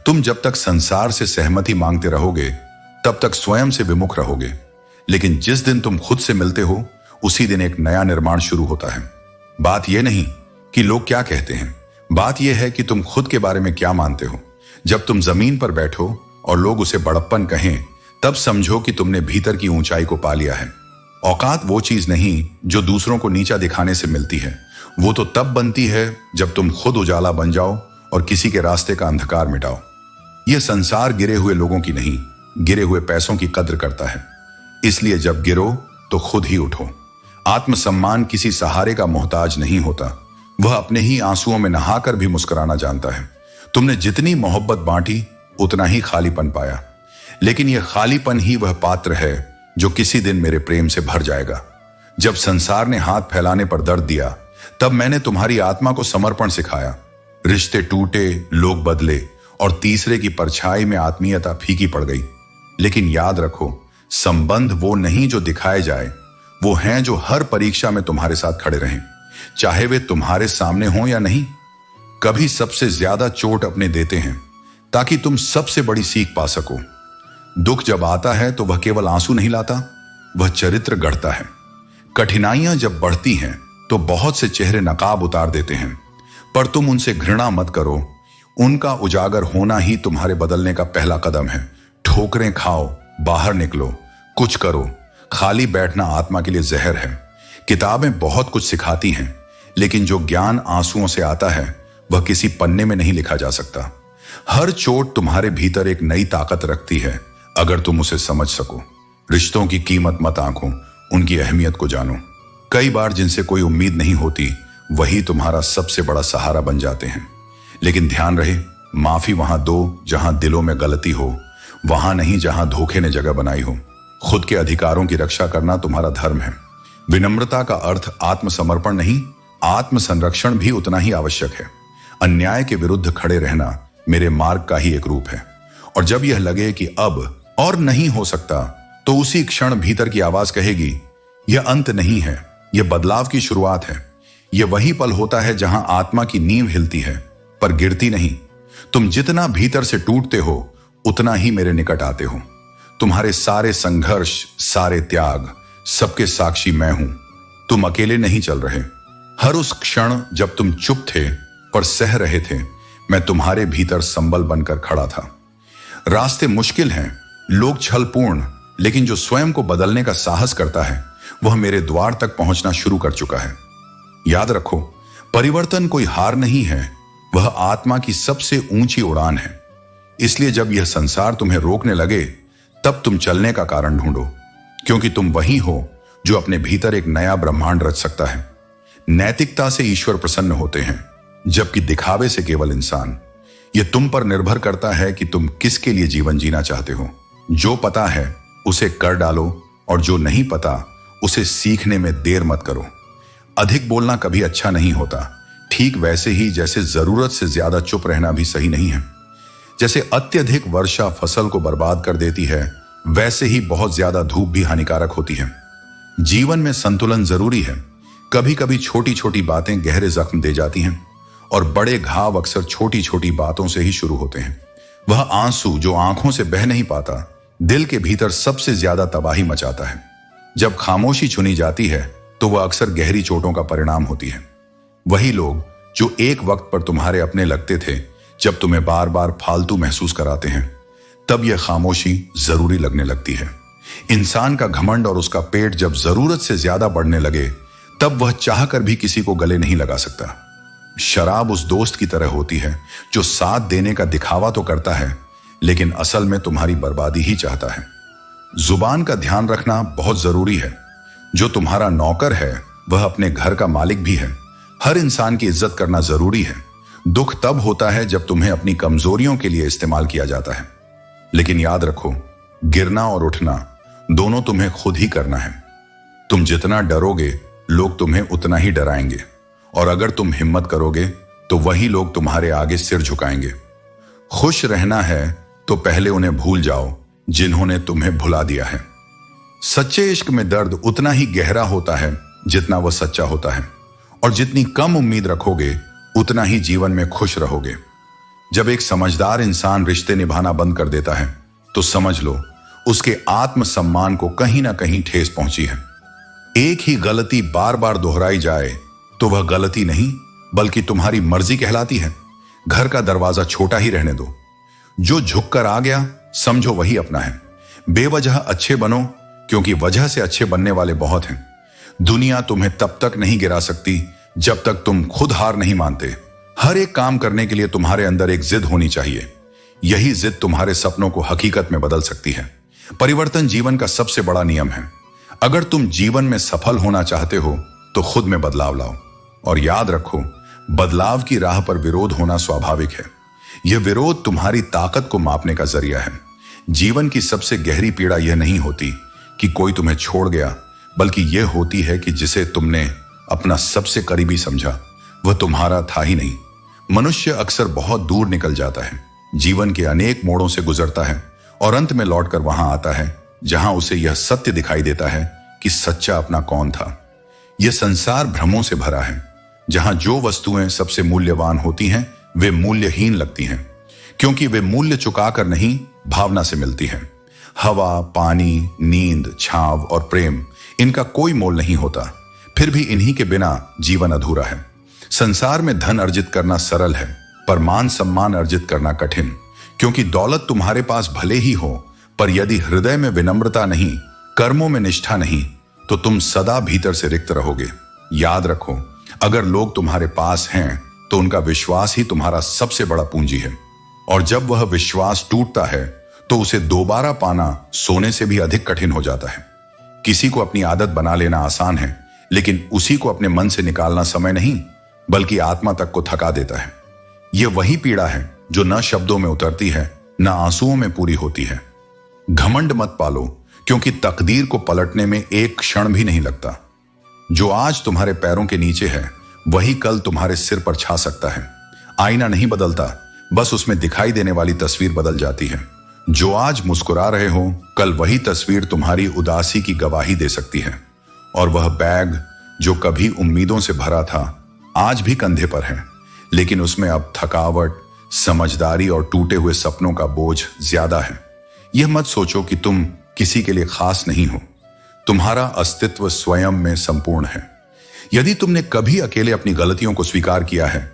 तुम जब तक संसार से सहमति मांगते रहोगे, तब तक स्वयं से विमुख रहोगे। लेकिन जिस दिन तुम खुद से मिलते हो, उसी दिन एक नया निर्माण शुरू होता है। बात यह नहीं कि लोग क्या कहते हैं, बात यह है कि तुम खुद के बारे में क्या मानते हो। जब तुम जमीन पर बैठो और लोग उसे बड़प्पन कहें, तब समझो कि तुमने भीतर की ऊंचाई को पा लिया है। औकात वो चीज नहीं जो दूसरों को नीचा दिखाने से मिलती है, वो तो तब बनती है जब तुम खुद उजाला बन जाओ और किसी के रास्ते का अंधकार मिटाओ। यह संसार गिरे हुए लोगों की नहीं, गिरे हुए पैसों की कद्र करता है। इसलिए जब गिरो तो खुद ही उठो। आत्मसम्मान किसी सहारे का मोहताज नहीं होता, वह अपने ही आंसुओं में नहाकर भी मुस्कुराना जानता है। तुमने जितनी मोहब्बत बांटी, उतना ही खालीपन पाया, लेकिन यह खालीपन ही वह पात्र है जो किसी दिन मेरे प्रेम से भर जाएगा। जब संसार ने हाथ फैलाने पर दर्द दिया, तब मैंने तुम्हारी आत्मा को समर्पण सिखाया। रिश्ते टूटे, लोग बदले, और तीसरे की परछाई में आत्मीयता फीकी पड़ गई। लेकिन याद रखो, संबंध वो नहीं जो दिखाए जाए, वो हैं जो हर परीक्षा में तुम्हारे साथ खड़े रहें, चाहे वे तुम्हारे सामने हों या नहीं। कभी सबसे ज्यादा चोट अपने देते हैं, ताकि तुम सबसे बड़ी सीख पा सको। दुख जब आता है तो वह केवल आंसू नहीं लाता, वह चरित्र गढ़ता है। कठिनाइयां जब बढ़ती हैं तो बहुत से चेहरे नकाब उतार देते हैं, पर तुम उनसे घृणा मत करो। उनका उजागर होना ही तुम्हारे बदलने का पहला कदम है। ठोकरें खाओ, बाहर निकलो, कुछ करो। खाली बैठना आत्मा के लिए जहर है। किताबें बहुत कुछ सिखाती हैं, लेकिन जो ज्ञान आंसुओं से आता है वह किसी पन्ने में नहीं लिखा जा सकता। हर चोट तुम्हारे भीतर एक नई ताकत रखती है, अगर तुम उसे समझ सको। रिश्तों की कीमत मत आंको, उनकी अहमियत को जानो। कई बार जिनसे कोई उम्मीद नहीं होती, वही तुम्हारा सबसे बड़ा सहारा बन जाते हैं। लेकिन ध्यान रहे, माफी वहां दो जहां दिलों में गलती हो, वहां नहीं जहां धोखे ने जगह बनाई हो। खुद के अधिकारों की रक्षा करना तुम्हारा धर्म है। विनम्रता का अर्थ आत्मसमर्पण नहीं, आत्मसंरक्षण भी उतना ही आवश्यक है। अन्याय के विरुद्ध खड़े रहना मेरे मार्ग का ही एक रूप है। और जब यह लगे कि अब और नहीं हो सकता, तो उसी क्षण भीतर की आवाज कहेगी, यह अंत नहीं है, यह बदलाव की शुरुआत है। यह वही पल होता है जहां आत्मा की नींव हिलती है, पर गिरती नहीं। तुम जितना भीतर से टूटते हो, उतना ही मेरे निकट आते हो। तुम्हारे सारे संघर्ष, सारे त्याग, सबके साक्षी मैं हूं। तुम अकेले नहीं चल रहे। हर उस क्षण जब तुम चुप थे पर सह रहे थे, मैं तुम्हारे भीतर संबल बनकर खड़ा था। रास्ते मुश्किल हैं, लोग छलपूर्ण, लेकिन जो स्वयं को बदलने का साहस करता है, वह मेरे द्वार तक पहुंचना शुरू कर चुका है। याद रखो, परिवर्तन कोई हार नहीं है, वह आत्मा की सबसे ऊंची उड़ान है। इसलिए जब यह संसार तुम्हें रोकने लगे, तब तुम चलने का कारण ढूंढो, क्योंकि तुम वही हो जो अपने भीतर एक नया ब्रह्मांड रच सकता है। नैतिकता से ईश्वर प्रसन्न होते हैं, जबकि दिखावे से केवल इंसान। यह तुम पर निर्भर करता है कि तुम किसके लिए जीवन जीना चाहते हो। जो पता है उसे कर डालो, और जो नहीं पता उसे सीखने में देर मत करो। अधिक बोलना कभी अच्छा नहीं होता, ठीक वैसे ही जैसे जरूरत से ज्यादा चुप रहना भी सही नहीं है। जैसे अत्यधिक वर्षा फसल को बर्बाद कर देती है, वैसे ही बहुत ज्यादा धूप भी हानिकारक होती है। जीवन में संतुलन जरूरी है। कभी कभी छोटी छोटी बातें गहरे जख्म दे जाती हैं और बड़े घाव अक्सर छोटी छोटी बातों से ही शुरू होते हैं। वह आंसू जो आंखों से बह नहीं पाता, दिल के भीतर सबसे ज्यादा तबाही मचाता है। जब खामोशी चुनी जाती है तो वह अक्सर गहरी चोटों का परिणाम होती है। वही लोग जो एक वक्त पर तुम्हारे अपने लगते थे, जब तुम्हें बार बार फालतू महसूस कराते हैं, तब यह खामोशी जरूरी लगने लगती है। इंसान का घमंड और उसका पेट जब जरूरत से ज्यादा बढ़ने लगे, तब वह चाहकर भी किसी को गले नहीं लगा सकता। शराब उस दोस्त की तरह होती है जो साथ देने का दिखावा तो करता है, लेकिन असल में तुम्हारी बर्बादी ही चाहता है। जुबान का ध्यान रखना बहुत जरूरी है। जो तुम्हारा नौकर है वह अपने घर का मालिक भी है। हर इंसान की इज्जत करना जरूरी है। दुख तब होता है जब तुम्हें अपनी कमजोरियों के लिए इस्तेमाल किया जाता है, लेकिन याद रखो, गिरना और उठना दोनों तुम्हें खुद ही करना है। तुम जितना डरोगे, लोग तुम्हें उतना ही डराएंगे, और अगर तुम हिम्मत करोगे तो वही लोग तुम्हारे आगे सिर झुकाएंगे। खुश रहना है तो पहले उन्हें भूल जाओ जिन्होंने तुम्हें भुला दिया है। सच्चे इश्क में दर्द उतना ही गहरा होता है जितना वह सच्चा होता है, और जितनी कम उम्मीद रखोगे उतना ही जीवन में खुश रहोगे। जब एक समझदार इंसान रिश्ते निभाना बंद कर देता है तो समझ लो उसके आत्मसम्मान को कहीं ना कहीं ठेस पहुंची है। एक ही गलती बार बार दोहराई जाए तो वह गलती नहीं बल्कि तुम्हारी मर्जी कहलाती है। घर का दरवाजा छोटा ही रहने दो। जो झुककर आ गया समझो वही अपना है। बेवजह अच्छे बनो, क्योंकि वजह से अच्छे बनने वाले बहुत हैं। दुनिया तुम्हें तब तक नहीं गिरा सकती जब तक तुम खुद हार नहीं मानते। हर एक काम करने के लिए तुम्हारे अंदर एक जिद होनी चाहिए। यही जिद तुम्हारे सपनों को हकीकत में बदल सकती है। परिवर्तन जीवन का सबसे बड़ा नियम है। अगर तुम जीवन में सफल होना चाहते हो तो खुद में बदलाव लाओ, और याद रखो, बदलाव की राह पर विरोध होना स्वाभाविक है। यह विरोध तुम्हारी ताकत को मापने का जरिया है। जीवन की सबसे गहरी पीड़ा यह नहीं होती कि कोई तुम्हें छोड़ गया, बल्कि यह होती है कि जिसे तुमने अपना सबसे करीबी समझा वह तुम्हारा था ही नहीं। मनुष्य अक्सर बहुत दूर निकल जाता है, जीवन के अनेक मोड़ों से गुजरता है, और अंत में लौटकर वहां आता है जहां उसे यह सत्य दिखाई देता है कि सच्चा अपना कौन था। यह संसार भ्रमों से भरा है, जहां जो वस्तुएं सबसे मूल्यवान होती हैं वे मूल्यहीन लगती हैं, क्योंकि वे मूल्य चुकाकर नहीं, भावना से मिलती हैं। हवा, पानी, नींद, छांव और प्रेम, इनका कोई मोल नहीं होता, फिर भी इन्हीं के बिना जीवन अधूरा है। संसार में धन अर्जित करना सरल है, पर मान सम्मान अर्जित करना कठिन, क्योंकि दौलत तुम्हारे पास भले ही हो, पर यदि हृदय में विनम्रता नहीं, कर्मों में निष्ठा नहीं, तो तुम सदा भीतर से रिक्त रहोगे। याद रखो, अगर लोग तुम्हारे पास हैं तो उनका विश्वास ही तुम्हारा सबसे बड़ा पूंजी है, और जब वह विश्वास टूटता है तो उसे दोबारा पाना सोने से भी अधिक कठिन हो जाता है। किसी को अपनी आदत बना लेना आसान है, लेकिन उसी को अपने मन से निकालना समय नहीं बल्कि आत्मा तक को थका देता है। यह वही पीड़ा है जो न शब्दों में उतरती है न आंसुओं में पूरी होती है। घमंड मत पालो, क्योंकि तकदीर को पलटने में एक क्षण भी नहीं लगता। जो आज तुम्हारे पैरों के नीचे है वही कल तुम्हारे सिर पर छा सकता है। आईना नहीं बदलता, बस उसमें दिखाई देने वाली तस्वीर बदल जाती है। जो आज मुस्कुरा रहे हो, कल वही तस्वीर तुम्हारी उदासी की गवाही दे सकती है। और वह बैग जो कभी उम्मीदों से भरा था आज भी कंधे पर है, लेकिन उसमें अब थकावट, समझदारी और टूटे हुए सपनों का बोझ ज्यादा है। यह मत सोचो कि तुम किसी के लिए खास नहीं हो। तुम्हारा अस्तित्व स्वयं में संपूर्ण है। यदि तुमने कभी अकेले अपनी गलतियों को स्वीकार किया है,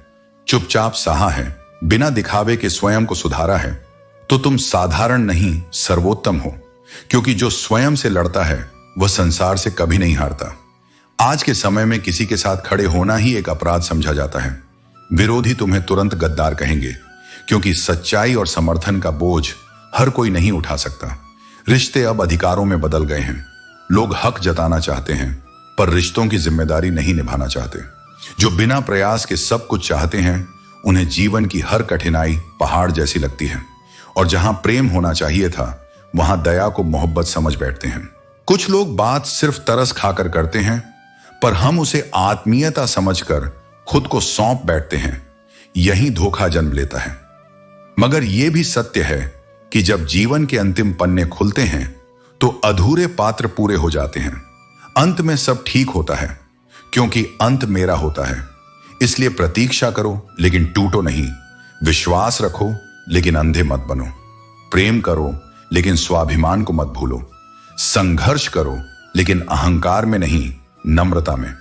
चुपचाप सहा है, बिना दिखावे के स्वयं को सुधारा है, तो तुम साधारण नहीं सर्वोत्तम हो, क्योंकि जो स्वयं से लड़ता है वह संसार से कभी नहीं हारता। आज के समय में किसी के साथ खड़े होना ही एक अपराध समझा जाता है। विरोधी तुम्हें तुरंत गद्दार कहेंगे, क्योंकि सच्चाई और समर्थन का बोझ हर कोई नहीं उठा सकता। रिश्ते अब अधिकारों में बदल गए हैं। लोग हक जताना चाहते हैं, पर रिश्तों की जिम्मेदारी नहीं निभाना चाहते। जो बिना प्रयास के सब कुछ चाहते हैं, उन्हें जीवन की हर कठिनाई पहाड़ जैसी लगती है, और जहां प्रेम होना चाहिए था वहां दया को मोहब्बत समझ बैठते हैं। कुछ लोग बात सिर्फ तरस खाकर करते हैं, पर हम उसे आत्मीयता समझकर खुद को सौंप बैठते हैं। यही धोखा जन्म लेता है। मगर यह भी सत्य है कि जब जीवन के अंतिम पन्ने खुलते हैं तो अधूरे पात्र पूरे हो जाते हैं। अंत में सब ठीक होता है, क्योंकि अंत मेरा होता है। इसलिए प्रतीक्षा करो लेकिन टूटो नहीं, विश्वास रखो लेकिन अंधे मत बनो, प्रेम करो लेकिन स्वाभिमान को मत भूलो, संघर्ष करो लेकिन अहंकार में नहीं, नम्रता में।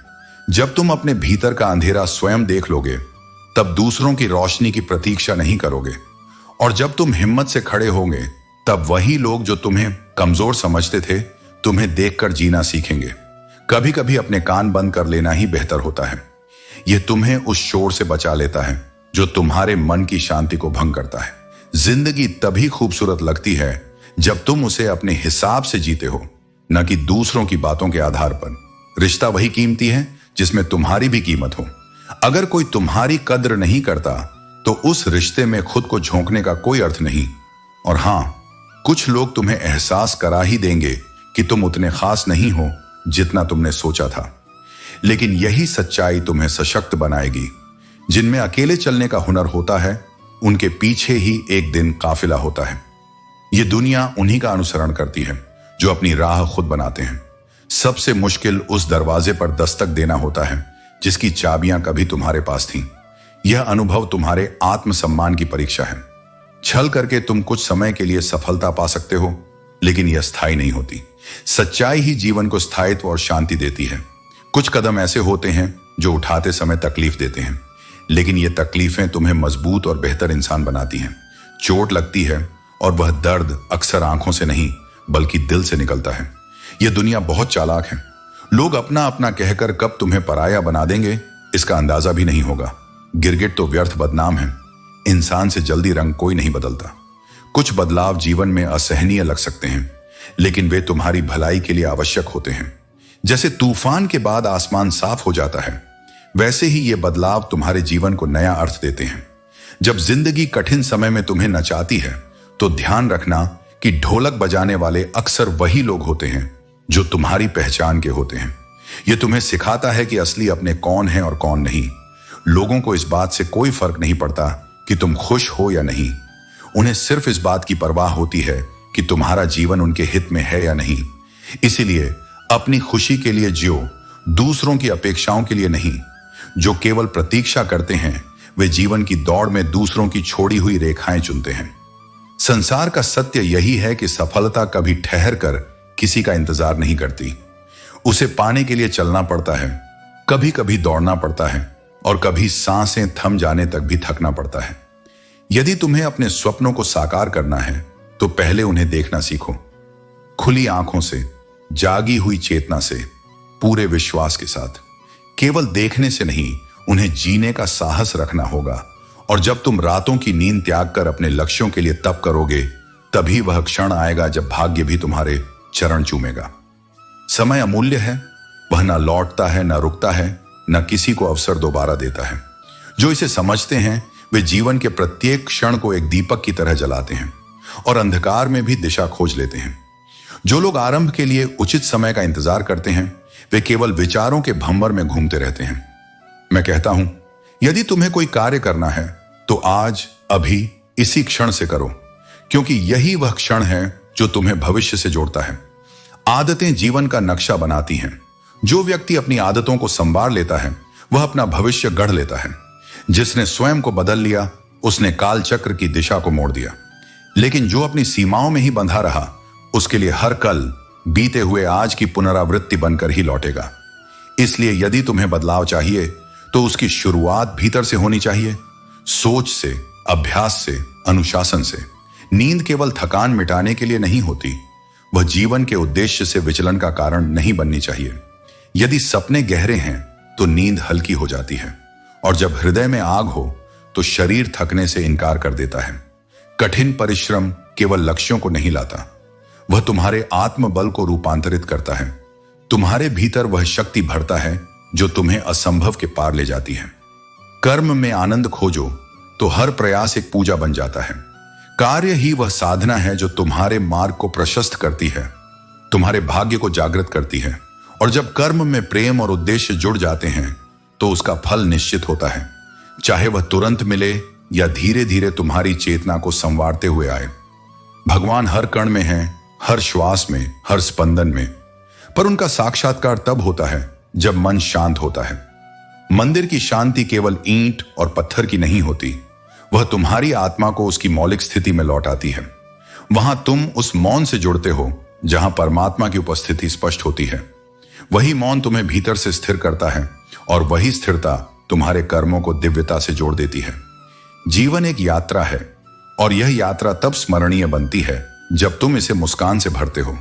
जब तुम अपने भीतर का अंधेरा स्वयं देख लोगे तब दूसरों की रोशनी की प्रतीक्षा नहीं करोगे, और जब तुम हिम्मत से खड़े होंगे तब वही लोग जो तुम्हें कमजोर समझते थे तुम्हें देखकर जीना सीखेंगे। कभी कभी अपने कान बंद कर लेना ही बेहतर होता है। यह तुम्हें उस शोर से बचा लेता है जो तुम्हारे मन की शांति को भंग करता है। जिंदगी तभी खूबसूरत लगती है जब तुम उसे अपने हिसाब से जीते हो, न कि दूसरों की बातों के आधार पर। रिश्ता वही कीमती है जिसमें तुम्हारी भी कीमत हो। अगर कोई तुम्हारी कद्र नहीं करता तो उस रिश्ते में खुद को झोंकने का कोई अर्थ नहीं। और हां, कुछ लोग तुम्हें एहसास करा ही देंगे कि तुम उतने खास नहीं हो जितना तुमने सोचा था, लेकिन यही सच्चाई तुम्हें सशक्त बनाएगी। जिनमें अकेले चलने का हुनर होता है उनके पीछे ही एक दिन काफिला होता है। यह दुनिया उन्हीं का अनुसरण करती है जो अपनी राह खुद बनाते हैं। सबसे मुश्किल उस दरवाजे पर दस्तक देना होता है जिसकी चाबियां कभी तुम्हारे पास थीं। यह अनुभव तुम्हारे आत्मसम्मान की परीक्षा है। छल करके तुम कुछ समय के लिए सफलता पा सकते हो, लेकिन यह स्थायी नहीं होती। सच्चाई ही जीवन को स्थायित्व और शांति देती है। कुछ कदम ऐसे होते हैं जो उठाते समय तकलीफ देते हैं, लेकिन ये तकलीफें तुम्हें मजबूत और बेहतर इंसान बनाती हैं। चोट लगती है और वह दर्द अक्सर आंखों से नहीं बल्कि दिल से निकलता है। यह दुनिया बहुत चालाक है। लोग अपना अपना कहकर कब तुम्हें पराया बना देंगे इसका अंदाजा भी नहीं होगा। गिरगिट तो व्यर्थ बदनाम है। इंसान से जल्दी रंग कोई नहीं बदलता। कुछ बदलाव जीवन में असहनीय लग सकते हैं, लेकिन वे तुम्हारी भलाई के लिए आवश्यक होते हैं। जैसे तूफान के बाद आसमान साफ हो जाता है, वैसे ही ये बदलाव तुम्हारे जीवन को नया अर्थ देते हैं। जब जिंदगी कठिन समय में तुम्हें नचाती है तो ध्यान रखना कि ढोलक बजाने वाले अक्सर वही लोग होते हैं जो तुम्हारी पहचान के होते हैं। यह तुम्हें सिखाता है कि असली अपने कौन हैं और कौन नहीं। लोगों को इस बात से कोई फर्क नहीं पड़ता कि तुम खुश हो या नहीं। उन्हें सिर्फ इस बात की परवाह होती है कि तुम्हारा जीवन उनके हित में है या नहीं। इसीलिए अपनी खुशी के लिए जियो, दूसरों की अपेक्षाओं के लिए नहीं। जो केवल प्रतीक्षा करते हैं वे जीवन की दौड़ में दूसरों की छोड़ी हुई रेखाएं चुनते हैं। संसार का सत्य यही है कि सफलता कभी ठहर कर किसी का इंतजार नहीं करती। उसे पाने के लिए चलना पड़ता है, कभी कभी दौड़ना पड़ता है और कभी सांसें थम जाने तक भी थकना पड़ता है। यदि तुम्हें अपने स्वप्नों को साकार करना है तो पहले उन्हें देखना सीखो, खुली आंखों से, जागी हुई चेतना से, पूरे विश्वास के साथ। केवल देखने से नहीं, उन्हें जीने का साहस रखना होगा। और जब तुम रातों की नींद त्याग कर अपने लक्ष्यों के लिए तप करोगे, तभी वह क्षण आएगा जब भाग्य भी तुम्हारे चरण चूमेगा। समय अमूल्य है, वह ना लौटता है, ना रुकता है, न किसी को अवसर दोबारा देता है। जो इसे समझते हैं वे जीवन के प्रत्येक क्षण को एक दीपक की तरह जलाते हैं और अंधकार में भी दिशा खोज लेते हैं। जो लोग आरंभ के लिए उचित समय का इंतजार करते हैं वे केवल विचारों के भंवर में घूमते रहते हैं। मैं कहता हूं, यदि तुम्हें कोई कार्य करना है तो आज, अभी, इसी क्षण से करो, क्योंकि यही वह क्षण है जो तुम्हें भविष्य से जोड़ता है। आदतें जीवन का नक्शा बनाती हैं। जो व्यक्ति अपनी आदतों को संवार लेता है वह अपना भविष्य गढ़ लेता है। जिसने स्वयं को बदल लिया उसने काल चक्र की दिशा को मोड़ दिया। लेकिन जो अपनी सीमाओं में ही बंधा रहा उसके लिए हर कल बीते हुए आज की पुनरावृत्ति बनकर ही लौटेगा। इसलिए यदि तुम्हें बदलाव चाहिए तो उसकी शुरुआत भीतर से होनी चाहिए, सोच से, अभ्यास से, अनुशासन से। नींद केवल थकान मिटाने के लिए नहीं होती, वह जीवन के उद्देश्य से विचलन का कारण नहीं बननी चाहिए। यदि सपने गहरे हैं तो नींद हल्की हो जाती है, और जब हृदय में आग हो तो शरीर थकने से इनकार कर देता है। कठिन परिश्रम केवल लक्ष्यों को नहीं लाता, वह तुम्हारे आत्मबल को रूपांतरित करता है। तुम्हारे भीतर वह शक्ति भरता है जो तुम्हें असंभव के पार ले जाती है। कर्म में आनंद खोजो तो हर प्रयास एक पूजा बन जाता है। कार्य ही वह साधना है जो तुम्हारे मार्ग को प्रशस्त करती है, तुम्हारे भाग्य को जागृत करती है और जब कर्म में प्रेम और उद्देश्य जुड़ जाते हैं तो उसका फल निश्चित होता है, चाहे वह तुरंत मिले या धीरे धीरे तुम्हारी चेतना को संवारते हुए आए। भगवान हर कण में है, हर श्वास में, हर स्पंदन में, पर उनका साक्षात्कार तब होता है जब मन शांत होता है। मंदिर की शांति केवल ईंट और पत्थर की नहीं होती, वह तुम्हारी आत्मा को उसकी मौलिक स्थिति में लौटाती है। वहां तुम उस मौन से जुड़ते हो जहां परमात्मा की उपस्थिति स्पष्ट होती है। वही मौन तुम्हें भीतर से स्थिर करता है और वही स्थिरता तुम्हारे कर्मों को दिव्यता से जोड़ देती है। जीवन एक यात्रा है और यह यात्रा तब स्मरणीय बनती है जब तुम इसे मुस्कान से भरते हो।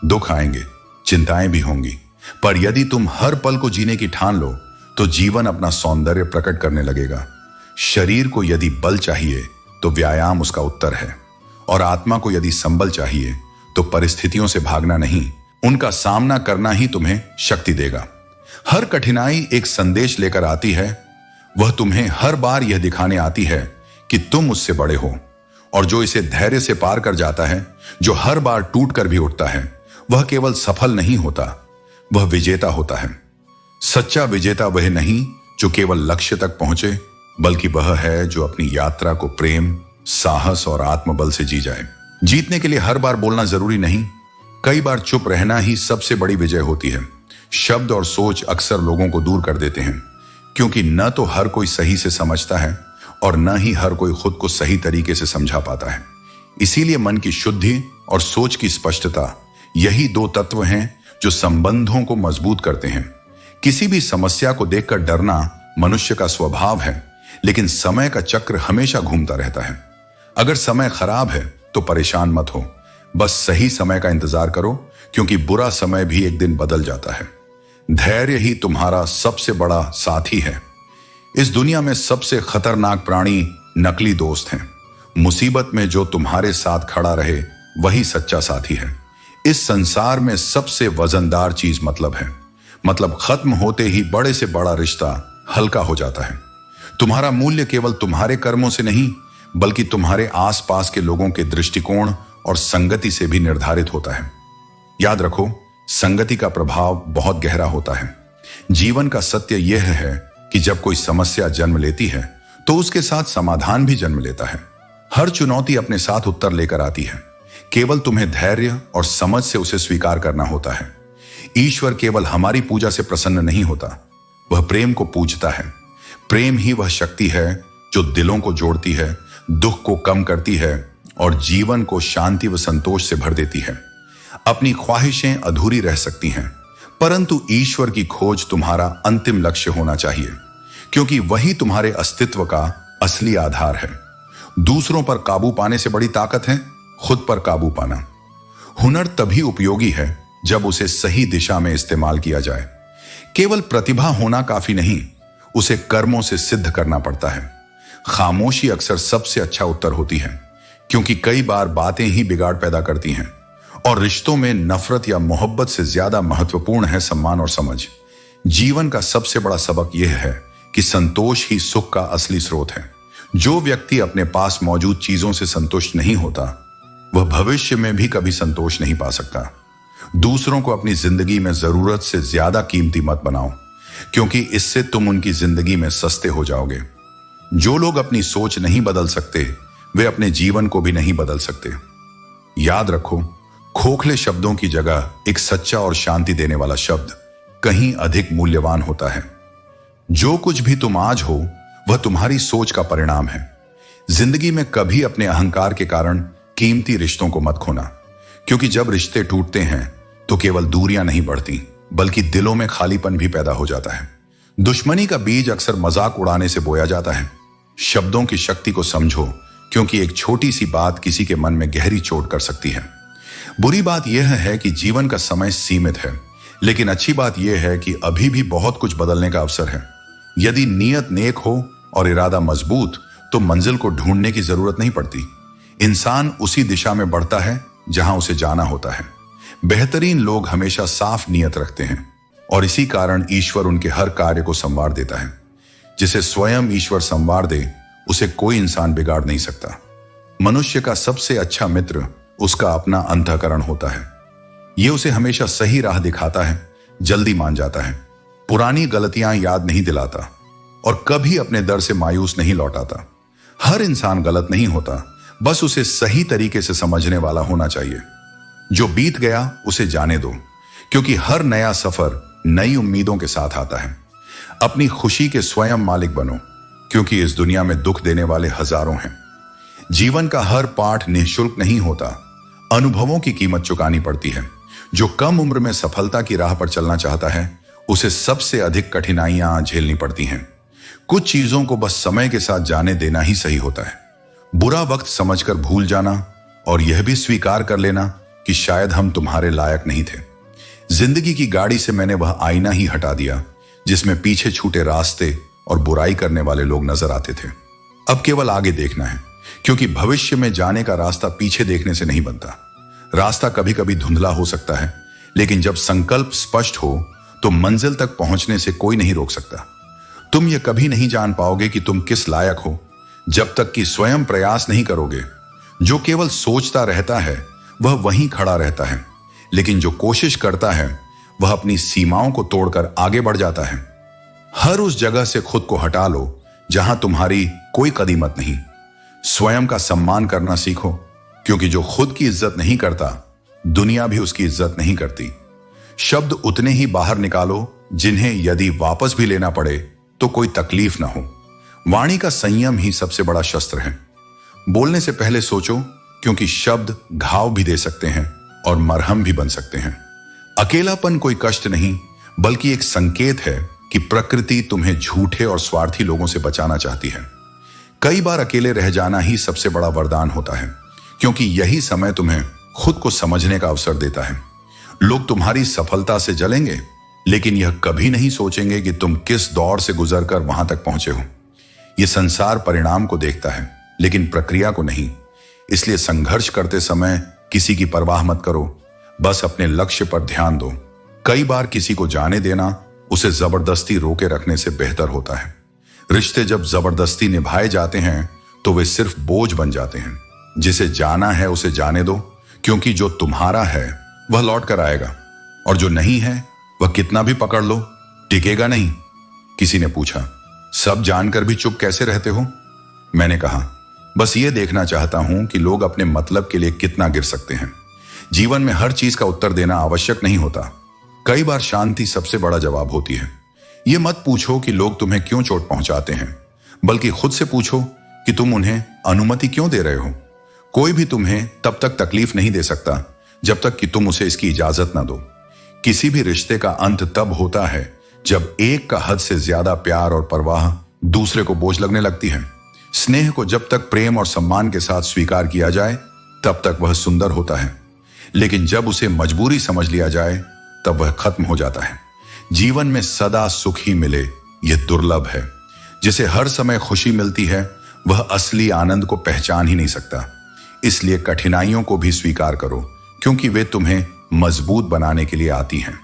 दुख आएंगे, चिंताएं भी होंगी, पर यदि तुम हर पल को जीने की ठान लो तो जीवन अपना सौंदर्य प्रकट करने लगेगा। शरीर को यदि बल चाहिए तो व्यायाम उसका उत्तर है, और आत्मा को यदि संबल चाहिए तो परिस्थितियों से भागना नहीं, उनका सामना करना ही तुम्हें शक्ति देगा। हर कठिनाई एक संदेश लेकर आती है। वह तुम्हें हर बार यह दिखाने आती है कि तुम उससे बड़े हो, और जो इसे धैर्य से पार कर जाता है, जो हर बार टूट कर भी उठता है, वह केवल सफल नहीं होता, वह विजेता होता है। सच्चा विजेता वह नहीं जो केवल लक्ष्य तक पहुंचे, बल्कि वह है जो अपनी यात्रा को प्रेम, साहस और आत्मबल से जी जाए। जीतने के लिए हर बार बोलना जरूरी नहीं, कई बार चुप रहना ही सबसे बड़ी विजय होती है। शब्द और सोच अक्सर लोगों को दूर कर देते हैं, क्योंकि न तो हर कोई सही से समझता है और न ही हर कोई खुद को सही तरीके से समझा पाता है। इसीलिए मन की शुद्धि और सोच की स्पष्टता, यही दो तत्व हैं जो संबंधों को मजबूत करते हैं। किसी भी समस्या को देखकर डरना मनुष्य का स्वभाव है, लेकिन समय का चक्र हमेशा घूमता रहता है। अगर समय खराब है तो परेशान मत हो, बस सही समय का इंतजार करो, क्योंकि बुरा समय भी एक दिन बदल जाता है। धैर्य ही तुम्हारा सबसे बड़ा साथी है। इस दुनिया में सबसे खतरनाक प्राणी नकली दोस्त हैं। मुसीबत में जो तुम्हारे साथ खड़ा रहे वही सच्चा साथी है। इस संसार में सबसे वजनदार चीज मतलब है। मतलब खत्म होते ही बड़े से बड़ा रिश्ता हल्का हो जाता है। तुम्हारा मूल्य केवल तुम्हारे कर्मों से नहीं, बल्कि तुम्हारे आसपास के लोगों के दृष्टिकोण और संगति से भी निर्धारित होता है। याद रखो, संगति का प्रभाव बहुत गहरा होता है। जीवन का सत्य यह है कि जब कोई समस्या जन्म लेती है तो उसके साथ समाधान भी जन्म लेता है। हर चुनौती अपने साथ उत्तर लेकर आती है, केवल तुम्हें धैर्य और समझ से उसे स्वीकार करना होता है। ईश्वर केवल हमारी पूजा से प्रसन्न नहीं होता, वह प्रेम को पूजता है। प्रेम ही वह शक्ति है जो दिलों को जोड़ती है, दुख को कम करती है और जीवन को शांति व संतोष से भर देती है। अपनी ख्वाहिशें अधूरी रह सकती हैं, परंतु ईश्वर की खोज तुम्हारा अंतिम लक्ष्य होना चाहिए, क्योंकि वही तुम्हारे अस्तित्व का असली आधार है। दूसरों पर काबू पाने से बड़ी ताकत है खुद पर काबू पाना। हुनर तभी उपयोगी है जब उसे सही दिशा में इस्तेमाल किया जाए। केवल प्रतिभा होना काफी नहीं, उसे कर्मों से सिद्ध करना पड़ता है। खामोशी अक्सर सबसे अच्छा उत्तर होती है, क्योंकि कई बार बातें ही बिगाड़ पैदा करती हैं, और रिश्तों में नफरत या मोहब्बत से ज्यादा महत्वपूर्ण है सम्मान और समझ। जीवन का सबसे बड़ा सबक यह है कि संतोष ही सुख का असली स्रोत है। जो व्यक्ति अपने पास मौजूद चीजों से संतुष्ट नहीं होता, वह भविष्य में भी कभी संतोष नहीं पा सकता। दूसरों को अपनी जिंदगी में जरूरत से ज्यादा कीमती मत बनाओ, क्योंकि इससे तुम उनकी जिंदगी में सस्ते हो जाओगे। जो लोग अपनी सोच नहीं बदल सकते, वे अपने जीवन को भी नहीं बदल सकते। याद रखो, खोखले शब्दों की जगह एक सच्चा और शांति देने वाला शब्द कहीं अधिक मूल्यवान होता है। जो कुछ भी तुम आज हो, वह तुम्हारी सोच का परिणाम है। जिंदगी में कभी अपने अहंकार के कारण कीमती रिश्तों को मत खोना, क्योंकि जब रिश्ते टूटते हैं तो केवल दूरियां नहीं बढ़ती, बल्कि दिलों में खालीपन भी पैदा हो जाता है। दुश्मनी का बीज अक्सर मजाक उड़ाने से बोया जाता है। शब्दों की शक्ति को समझो, क्योंकि एक छोटी सी बात किसी के मन में गहरी चोट कर सकती है। बुरी बात यह है कि जीवन का समय सीमित है, लेकिन अच्छी बात यह है कि अभी भी बहुत कुछ बदलने का अवसर है। यदि नीयत नेक हो और इरादा मजबूत, तो मंजिल को ढूंढने की जरूरत नहीं पड़ती। इंसान उसी दिशा में बढ़ता है जहां उसे जाना होता है। बेहतरीन लोग हमेशा साफ नीयत रखते हैं, और इसी कारण ईश्वर उनके हर कार्य को संवार देता है। जिसे स्वयं ईश्वर संवार दे, उसे कोई इंसान बिगाड़ नहीं सकता। मनुष्य का सबसे अच्छा मित्र उसका अपना अंतःकरण होता है। यह उसे हमेशा सही राह दिखाता है, जल्दी मान जाता है, पुरानी गलतियां याद नहीं दिलाता और कभी अपने दर से मायूस नहीं लौटाता। हर इंसान गलत नहीं होता, बस उसे सही तरीके से समझने वाला होना चाहिए। जो बीत गया उसे जाने दो, क्योंकि हर नया सफर नई उम्मीदों के साथ आता है। अपनी खुशी के स्वयं मालिक बनो, क्योंकि इस दुनिया में दुख देने वाले हजारों हैं। जीवन का हर पाठ निःशुल्क नहीं होता, अनुभवों की कीमत चुकानी पड़ती है। जो कम उम्र में सफलता की राह पर चलना चाहता है, उसे सबसे अधिक कठिनाइयां झेलनी पड़ती हैं। कुछ चीजों को बस समय के साथ जाने देना ही सही होता है। बुरा वक्त समझकर भूल जाना और यह भी स्वीकार कर लेना कि शायद हम तुम्हारे लायक नहीं थे। जिंदगी की गाड़ी से मैंने वह आईना ही हटा दिया जिसमें पीछे छूटे रास्ते और बुराई करने वाले लोग नजर आते थे। अब केवल आगे देखना है, क्योंकि भविष्य में जाने का रास्ता पीछे देखने से नहीं बनता। रास्ता कभी कभी धुंधला हो सकता है, लेकिन जब संकल्प स्पष्ट हो तो मंजिल तक पहुंचने से कोई नहीं रोक सकता। तुम ये कभी नहीं जान पाओगे कि तुम किस लायक हो जब तक कि स्वयं प्रयास नहीं करोगे। जो केवल सोचता रहता है वह वहीं खड़ा रहता है, लेकिन जो कोशिश करता है वह अपनी सीमाओं को तोड़कर आगे बढ़ जाता है। हर उस जगह से खुद को हटा लो जहां तुम्हारी कोई कदीमत नहीं। स्वयं का सम्मान करना सीखो, क्योंकि जो खुद की इज्जत नहीं करता, दुनिया भी उसकी इज्जत नहीं करती। शब्द उतने ही बाहर निकालो जिन्हें यदि वापस भी लेना पड़े तो कोई तकलीफ ना हो। वाणी का संयम ही सबसे बड़ा शस्त्र है। बोलने से पहले सोचो, क्योंकि शब्द घाव भी दे सकते हैं और मरहम भी बन सकते हैं। अकेलापन कोई कष्ट नहीं, बल्कि एक संकेत है कि प्रकृति तुम्हें झूठे और स्वार्थी लोगों से बचाना चाहती है। कई बार अकेले रह जाना ही सबसे बड़ा वरदान होता है, क्योंकि यही समय तुम्हें खुद को समझने का अवसर देता है। लोग तुम्हारी सफलता से जलेंगे, लेकिन यह कभी नहीं सोचेंगे कि तुम किस दौर से गुजरकर वहां तक पहुंचे हो। यह संसार परिणाम को देखता है, लेकिन प्रक्रिया को नहीं। इसलिए संघर्ष करते समय किसी की परवाह मत करो, बस अपने लक्ष्य पर ध्यान दो। कई बार किसी को जाने देना उसे जबरदस्ती रोके रखने से बेहतर होता है। रिश्ते जब जबरदस्ती निभाए जाते हैं तो वे सिर्फ बोझ बन जाते हैं। जिसे जाना है उसे जाने दो, क्योंकि जो तुम्हारा है वह लौट कर आएगा, और जो नहीं है वह कितना भी पकड़ लो टिकेगा नहीं। किसी ने पूछा, सब जानकर भी चुप कैसे रहते हो? मैंने कहा, बस ये देखना चाहता हूं कि लोग अपने मतलब के लिए कितना गिर सकते हैं। जीवन में हर चीज का उत्तर देना आवश्यक नहीं होता। कई बार शांति सबसे बड़ा जवाब होती है। ये मत पूछो कि लोग तुम्हें क्यों चोट पहुंचाते हैं, बल्कि खुद से पूछो कि तुम उन्हें अनुमति क्यों दे रहे हो। कोई भी तुम्हें तब तक तकलीफ नहीं दे सकता जब तक कि तुम उसे इसकी इजाजत ना दो। किसी भी रिश्ते का अंत तब होता है जब एक का हद से ज्यादा प्यार और परवाह दूसरे को बोझ लगने लगती है। स्नेह को जब तक प्रेम और सम्मान के साथ स्वीकार किया जाए तब तक वह सुंदर होता है, लेकिन जब उसे मजबूरी समझ लिया जाए तब वह खत्म हो जाता है। जीवन में सदा सुख ही मिले यह दुर्लभ है। जिसे हर समय खुशी मिलती है वह असली आनंद को पहचान ही नहीं सकता। इसलिए कठिनाइयों को भी स्वीकार करो, क्योंकि वे तुम्हें मजबूत बनाने के लिए आती हैं।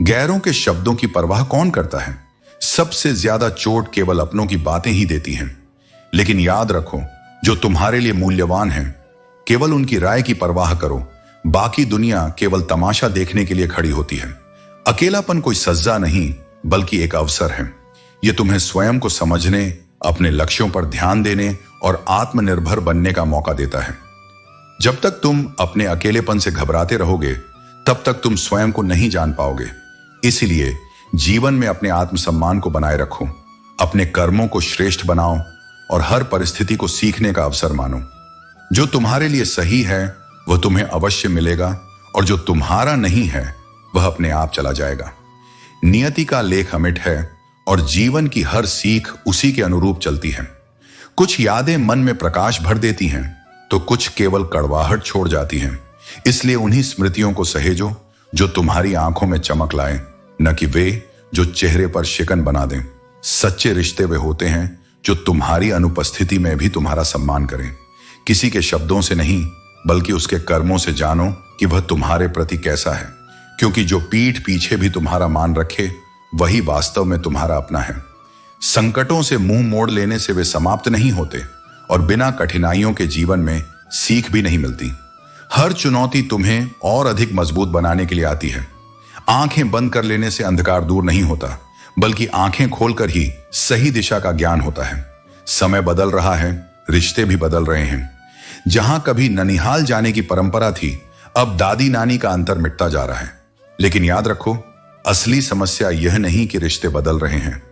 गैरों के शब्दों की परवाह कौन करता है? सबसे ज्यादा चोट केवल अपनों की बातें ही देती हैं। लेकिन याद रखो, जो तुम्हारे लिए मूल्यवान हैं, केवल उनकी राय की परवाह करो। बाकी दुनिया केवल तमाशा देखने के लिए खड़ी होती है। अकेलापन कोई सज्जा नहीं, बल्कि एक अवसर है। यह तुम्हें स्वयं को समझने, अपने लक्ष्यों पर ध्यान देने और आत्मनिर्भर बनने का मौका देता है। जब तक तुम अपने अकेलेपन से घबराते रहोगे, तब तक तुम स्वयं को नहीं जान पाओगे। इसलिए जीवन में अपने आत्मसम्मान को बनाए रखो, अपने कर्मों को श्रेष्ठ बनाओ और हर परिस्थिति को सीखने का अवसर मानो। जो तुम्हारे लिए सही है वह तुम्हें अवश्य मिलेगा, और जो तुम्हारा नहीं है वह अपने आप चला जाएगा। नियति का लेख अमिट है और जीवन की हर सीख उसी के अनुरूप चलती है। कुछ यादें मन में प्रकाश भर देती हैं, तो कुछ केवल कड़वाहट छोड़ जाती हैं। इसलिए उन्हीं स्मृतियों को सहेजो जो तुम्हारी आंखों में चमक लाएं, न कि वे जो चेहरे पर शिकन बना दें। सच्चे रिश्ते वे होते हैं जो तुम्हारी अनुपस्थिति में भी तुम्हारा सम्मान करें। किसी के शब्दों से नहीं, बल्कि उसके कर्मों से जानो कि वह तुम्हारे प्रति कैसा है, क्योंकि जो पीठ पीछे भी तुम्हारा मान रखे वही वास्तव में तुम्हारा अपना है। संकटों से मुंह मोड़ लेने से वे समाप्त नहीं होते, और बिना कठिनाइयों के जीवन में सीख भी नहीं मिलती। हर चुनौती तुम्हें और अधिक मजबूत बनाने के लिए आती है। आंखें बंद कर लेने से अंधकार दूर नहीं होता, बल्कि आंखें खोलकर ही सही दिशा का ज्ञान होता है। समय बदल रहा है, रिश्ते भी बदल रहे हैं। जहां कभी ननिहाल जाने की परंपरा थी, अब दादी नानी का अंतर मिटता जा रहा है। लेकिन याद रखो, असली समस्या यह नहीं कि रिश्ते बदल रहे हैं,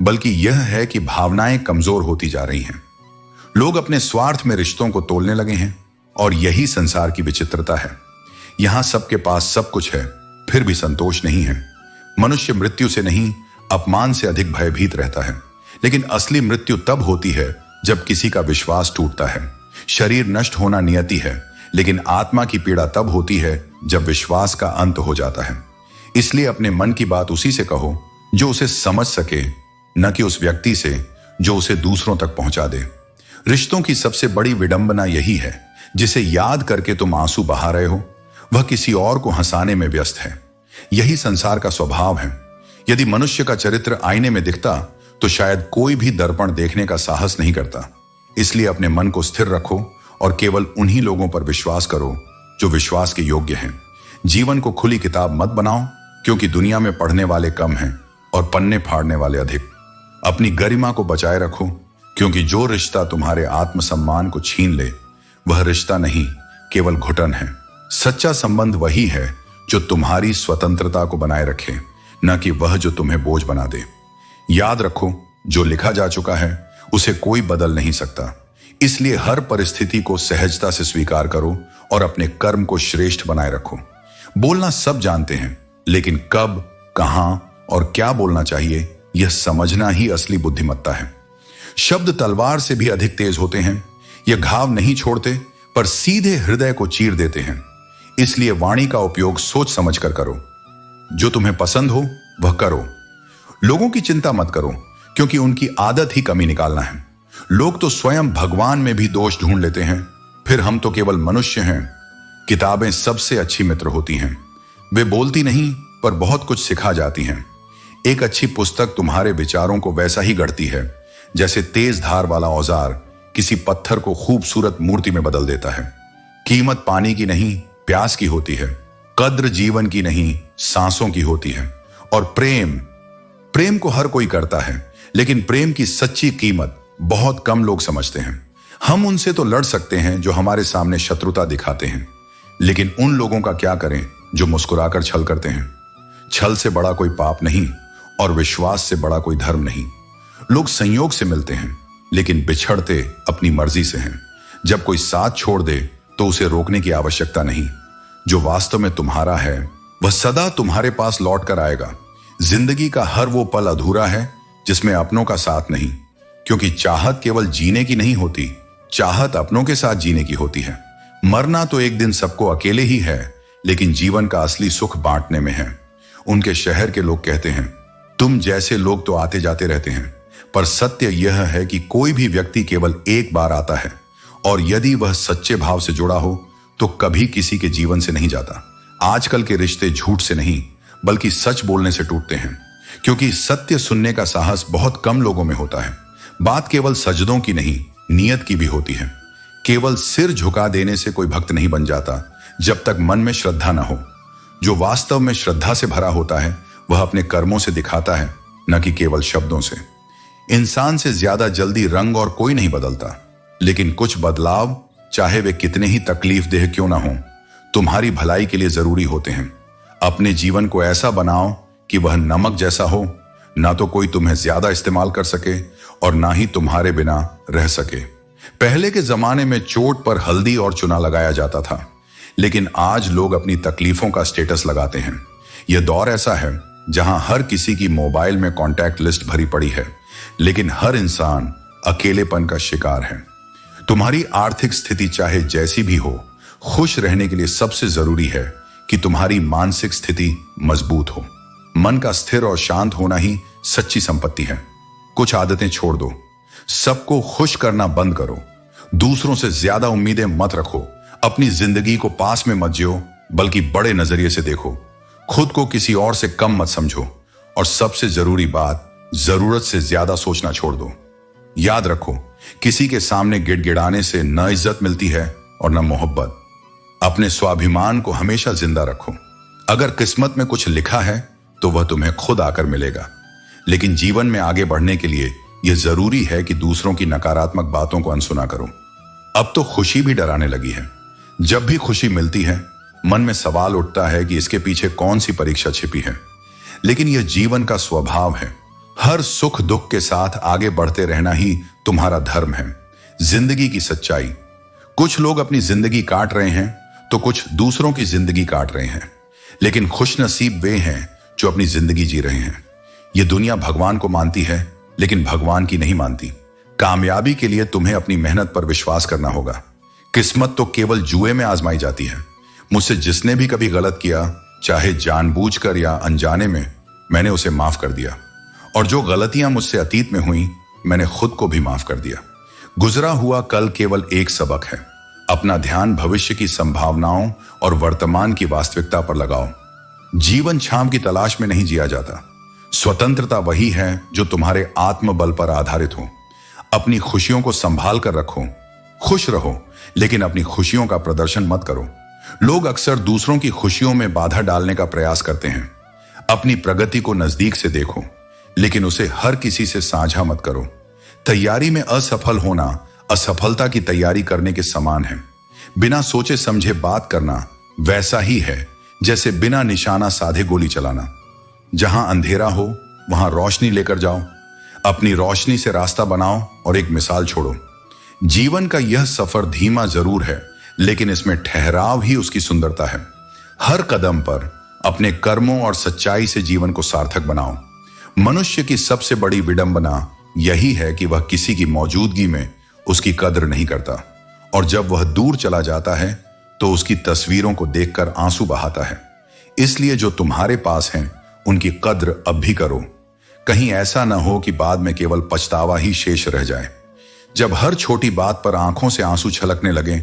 बल्कि यह है कि भावनाएं कमजोर होती जा रही हैं। लोग अपने स्वार्थ में रिश्तों को तोड़ने लगे हैं, और यही संसार की विचित्रता है। यहां सबके पास सब कुछ है, फिर भी संतोष नहीं है। मनुष्य मृत्यु से नहीं, अपमान से अधिक भयभीत रहता है। लेकिन असली मृत्यु तब होती है जब किसी का विश्वास टूटता है। शरीर नष्ट होना नियति है, लेकिन आत्मा की पीड़ा तब होती है जब विश्वास का अंत हो जाता है। इसलिए अपने मन की बात उसी से कहो जो उसे समझ सके, न कि उस व्यक्ति से जो उसे दूसरों तक पहुंचा दे। रिश्तों की सबसे बड़ी विडंबना यही है, जिसे याद करके तुम आंसू बहा रहे हो, वह किसी और को हंसाने में व्यस्त है। यही संसार का स्वभाव है। यदि मनुष्य का चरित्र आईने में दिखता, तो शायद कोई भी दर्पण देखने का साहस नहीं करता। इसलिए अपने मन को स्थिर रखो और केवल उन्हीं लोगों पर विश्वास करो जो विश्वास के योग्य हैं। जीवन को खुली किताब मत बनाओ, क्योंकि दुनिया में पढ़ने वाले कम हैं और पन्ने फाड़ने वाले अधिक। अपनी गरिमा को बचाए रखो, क्योंकि जो रिश्ता तुम्हारे आत्मसम्मान को छीन ले, वह रिश्ता नहीं, केवल घुटन है। सच्चा संबंध वही है जो तुम्हारी स्वतंत्रता को बनाए रखे, न कि वह जो तुम्हें बोझ बना दे। याद रखो, जो लिखा जा चुका है उसे कोई बदल नहीं सकता। इसलिए हर परिस्थिति को सहजता से स्वीकार करो और अपने कर्म को श्रेष्ठ बनाए रखो। बोलना सब जानते हैं, लेकिन कब, कहां और क्या बोलना चाहिए, यह समझना ही असली बुद्धिमत्ता है। शब्द तलवार से भी अधिक तेज होते हैं। यह घाव नहीं छोड़ते, पर सीधे हृदय को चीर देते हैं। इसलिए वाणी का उपयोग सोच समझ कर करो। जो तुम्हें पसंद हो वह करो। लोगों की चिंता मत करो, क्योंकि उनकी आदत ही कमी निकालना है। लोग तो स्वयं भगवान में भी दोष ढूंढ लेते हैं, फिर हम तो केवल मनुष्य हैं। किताबें सबसे अच्छी मित्र होती हैं। वे बोलती नहीं, पर बहुत कुछ सिखा जाती हैं। एक अच्छी पुस्तक तुम्हारे विचारों को वैसा ही गढ़ती है, जैसे तेज धार वाला औजार किसी पत्थर को खूबसूरत मूर्ति में बदल देता है। कीमत पानी की नहीं, प्यास की होती है। कद्र जीवन की नहीं, सांसों की होती है। और प्रेम को हर कोई करता है, लेकिन प्रेम की सच्ची कीमत बहुत कम लोग समझते हैं। हम उनसे तो लड़ सकते हैं जो हमारे सामने शत्रुता दिखाते हैं, लेकिन उन लोगों का क्या करें जो मुस्कुराकर छल करते हैं। छल से बड़ा कोई पाप नहीं, और विश्वास से बड़ा कोई धर्म नहीं। लोग संयोग से मिलते हैं, लेकिन बिछड़ते अपनी मर्जी से हैं। जब कोई साथ छोड़ दे, तो उसे रोकने की आवश्यकता नहीं। जो वास्तव में तुम्हारा है, वह सदा तुम्हारे पास लौट कर आएगा। जिंदगी का हर वो पल अधूरा है जिसमें अपनों का साथ नहीं, क्योंकि चाहत केवल जीने की नहीं होती, चाहत अपनों के साथ जीने की होती है। मरना तो एक दिन सबको अकेले ही है, लेकिन जीवन का असली सुख बांटने में है। उनके शहर के लोग कहते हैं, तुम जैसे लोग तो आते जाते रहते हैं, पर सत्य यह है कि कोई भी व्यक्ति केवल एक बार आता है, और यदि वह सच्चे भाव से जुड़ा हो तो कभी किसी के जीवन से नहीं जाता। आजकल के रिश्ते झूठ से नहीं, बल्कि सच बोलने से टूटते हैं, क्योंकि सत्य सुनने का साहस बहुत कम लोगों में होता है। बात केवल सजदों की नहीं, नियत की भी होती है। केवल सिर झुका देने से कोई भक्त नहीं बन जाता, जब तक मन में श्रद्धा न हो। जो वास्तव में श्रद्धा से भरा होता है, वह अपने कर्मों से दिखाता है, न कि केवल शब्दों से। इंसान से ज्यादा जल्दी रंग और कोई नहीं बदलता, लेकिन कुछ बदलाव, चाहे वे कितने ही तकलीफ देह क्यों ना हो, तुम्हारी भलाई के लिए जरूरी होते हैं। अपने जीवन को ऐसा बनाओ कि वह नमक जैसा हो, ना तो कोई तुम्हें ज्यादा इस्तेमाल कर सके और ना ही तुम्हारे बिना रह सके। पहले के जमाने में चोट पर हल्दी और चुना लगाया जाता था, लेकिन आज लोग अपनी तकलीफों का स्टेटस लगाते हैं। यह दौर ऐसा है जहां हर किसी की मोबाइल में कॉन्टैक्ट लिस्ट भरी पड़ी है, लेकिन हर इंसान अकेलेपन का शिकार है। तुम्हारी आर्थिक स्थिति चाहे जैसी भी हो, खुश रहने के लिए सबसे जरूरी है कि तुम्हारी मानसिक स्थिति मजबूत हो। मन का स्थिर और शांत होना ही सच्ची संपत्ति है। कुछ आदतें छोड़ दो, सबको खुश करना बंद करो, दूसरों से ज्यादा उम्मीदें मत रखो, अपनी जिंदगी को पास में मत जियो, बल्कि बड़े नजरिए से देखो। खुद को किसी और से कम मत समझो, और सबसे जरूरी बात, जरूरत से ज्यादा सोचना छोड़ दो। याद रखो, किसी के सामने गिड़गिड़ाने से न इज्जत मिलती है और न मोहब्बत। अपने स्वाभिमान को हमेशा जिंदा रखो। अगर किस्मत में कुछ लिखा है तो वह तुम्हें खुद आकर मिलेगा। लेकिन जीवन में आगे बढ़ने के लिए यह जरूरी है कि दूसरों की नकारात्मक बातों को अनसुना करो। अब तो खुशी भी डराने लगी है। जब भी खुशी मिलती है, मन में सवाल उठता है कि इसके पीछे कौन सी परीक्षा छिपी है। लेकिन यह जीवन का स्वभाव है। हर सुख दुख के साथ आगे बढ़ते रहना ही तुम्हारा धर्म है, जिंदगी की सच्चाई। कुछ लोग अपनी जिंदगी काट रहे हैं तो कुछ दूसरों की जिंदगी काट रहे हैं, लेकिन खुशनसीब वे हैं जो अपनी जिंदगी जी रहे हैं। यह दुनिया भगवान को मानती है, लेकिन भगवान की नहीं मानती। कामयाबी के लिए तुम्हें अपनी मेहनत पर विश्वास करना होगा। किस्मत तो केवल जुए में आजमाई जाती है। मुझसे जिसने भी कभी गलत किया, चाहे जानबूझकर या अनजाने में, मैंने उसे माफ कर दिया। और जो गलतियां मुझसे अतीत में हुई, मैंने खुद को भी माफ कर दिया। गुजरा हुआ कल केवल एक सबक है। अपना ध्यान भविष्य की संभावनाओं और वर्तमान की वास्तविकता पर लगाओ। जीवन छाम की तलाश में नहीं जिया जाता। स्वतंत्रता वही है जो तुम्हारे आत्मबल पर आधारित हो। अपनी खुशियों को संभाल कर रखो। खुश रहो, लेकिन अपनी खुशियों का प्रदर्शन मत करो। लोग अक्सर दूसरों की खुशियों में बाधा डालने का प्रयास करते हैं। अपनी प्रगति को नजदीक से देखो, लेकिन उसे हर किसी से साझा मत करो। तैयारी में असफल होना असफलता की तैयारी करने के समान है। बिना सोचे समझे बात करना वैसा ही है जैसे बिना निशाना साधे गोली चलाना। जहां अंधेरा हो वहां रोशनी लेकर जाओ। अपनी रोशनी से रास्ता बनाओ और एक मिसाल छोड़ो। जीवन का यह सफर धीमा जरूर है, लेकिन इसमें ठहराव ही उसकी सुंदरता है। हर कदम पर अपने कर्मों और सच्चाई से जीवन को सार्थक बनाओ। मनुष्य की सबसे बड़ी विडंबना यही है कि वह किसी की मौजूदगी में उसकी कद्र नहीं करता, और जब वह दूर चला जाता है तो उसकी तस्वीरों को देखकर आंसू बहाता है। इसलिए जो तुम्हारे पास हैं उनकी कद्र अब भी करो। कहीं ऐसा ना हो कि बाद में केवल पछतावा ही शेष रह जाए। जब हर छोटी बात पर आंखों से आंसू छलकने लगे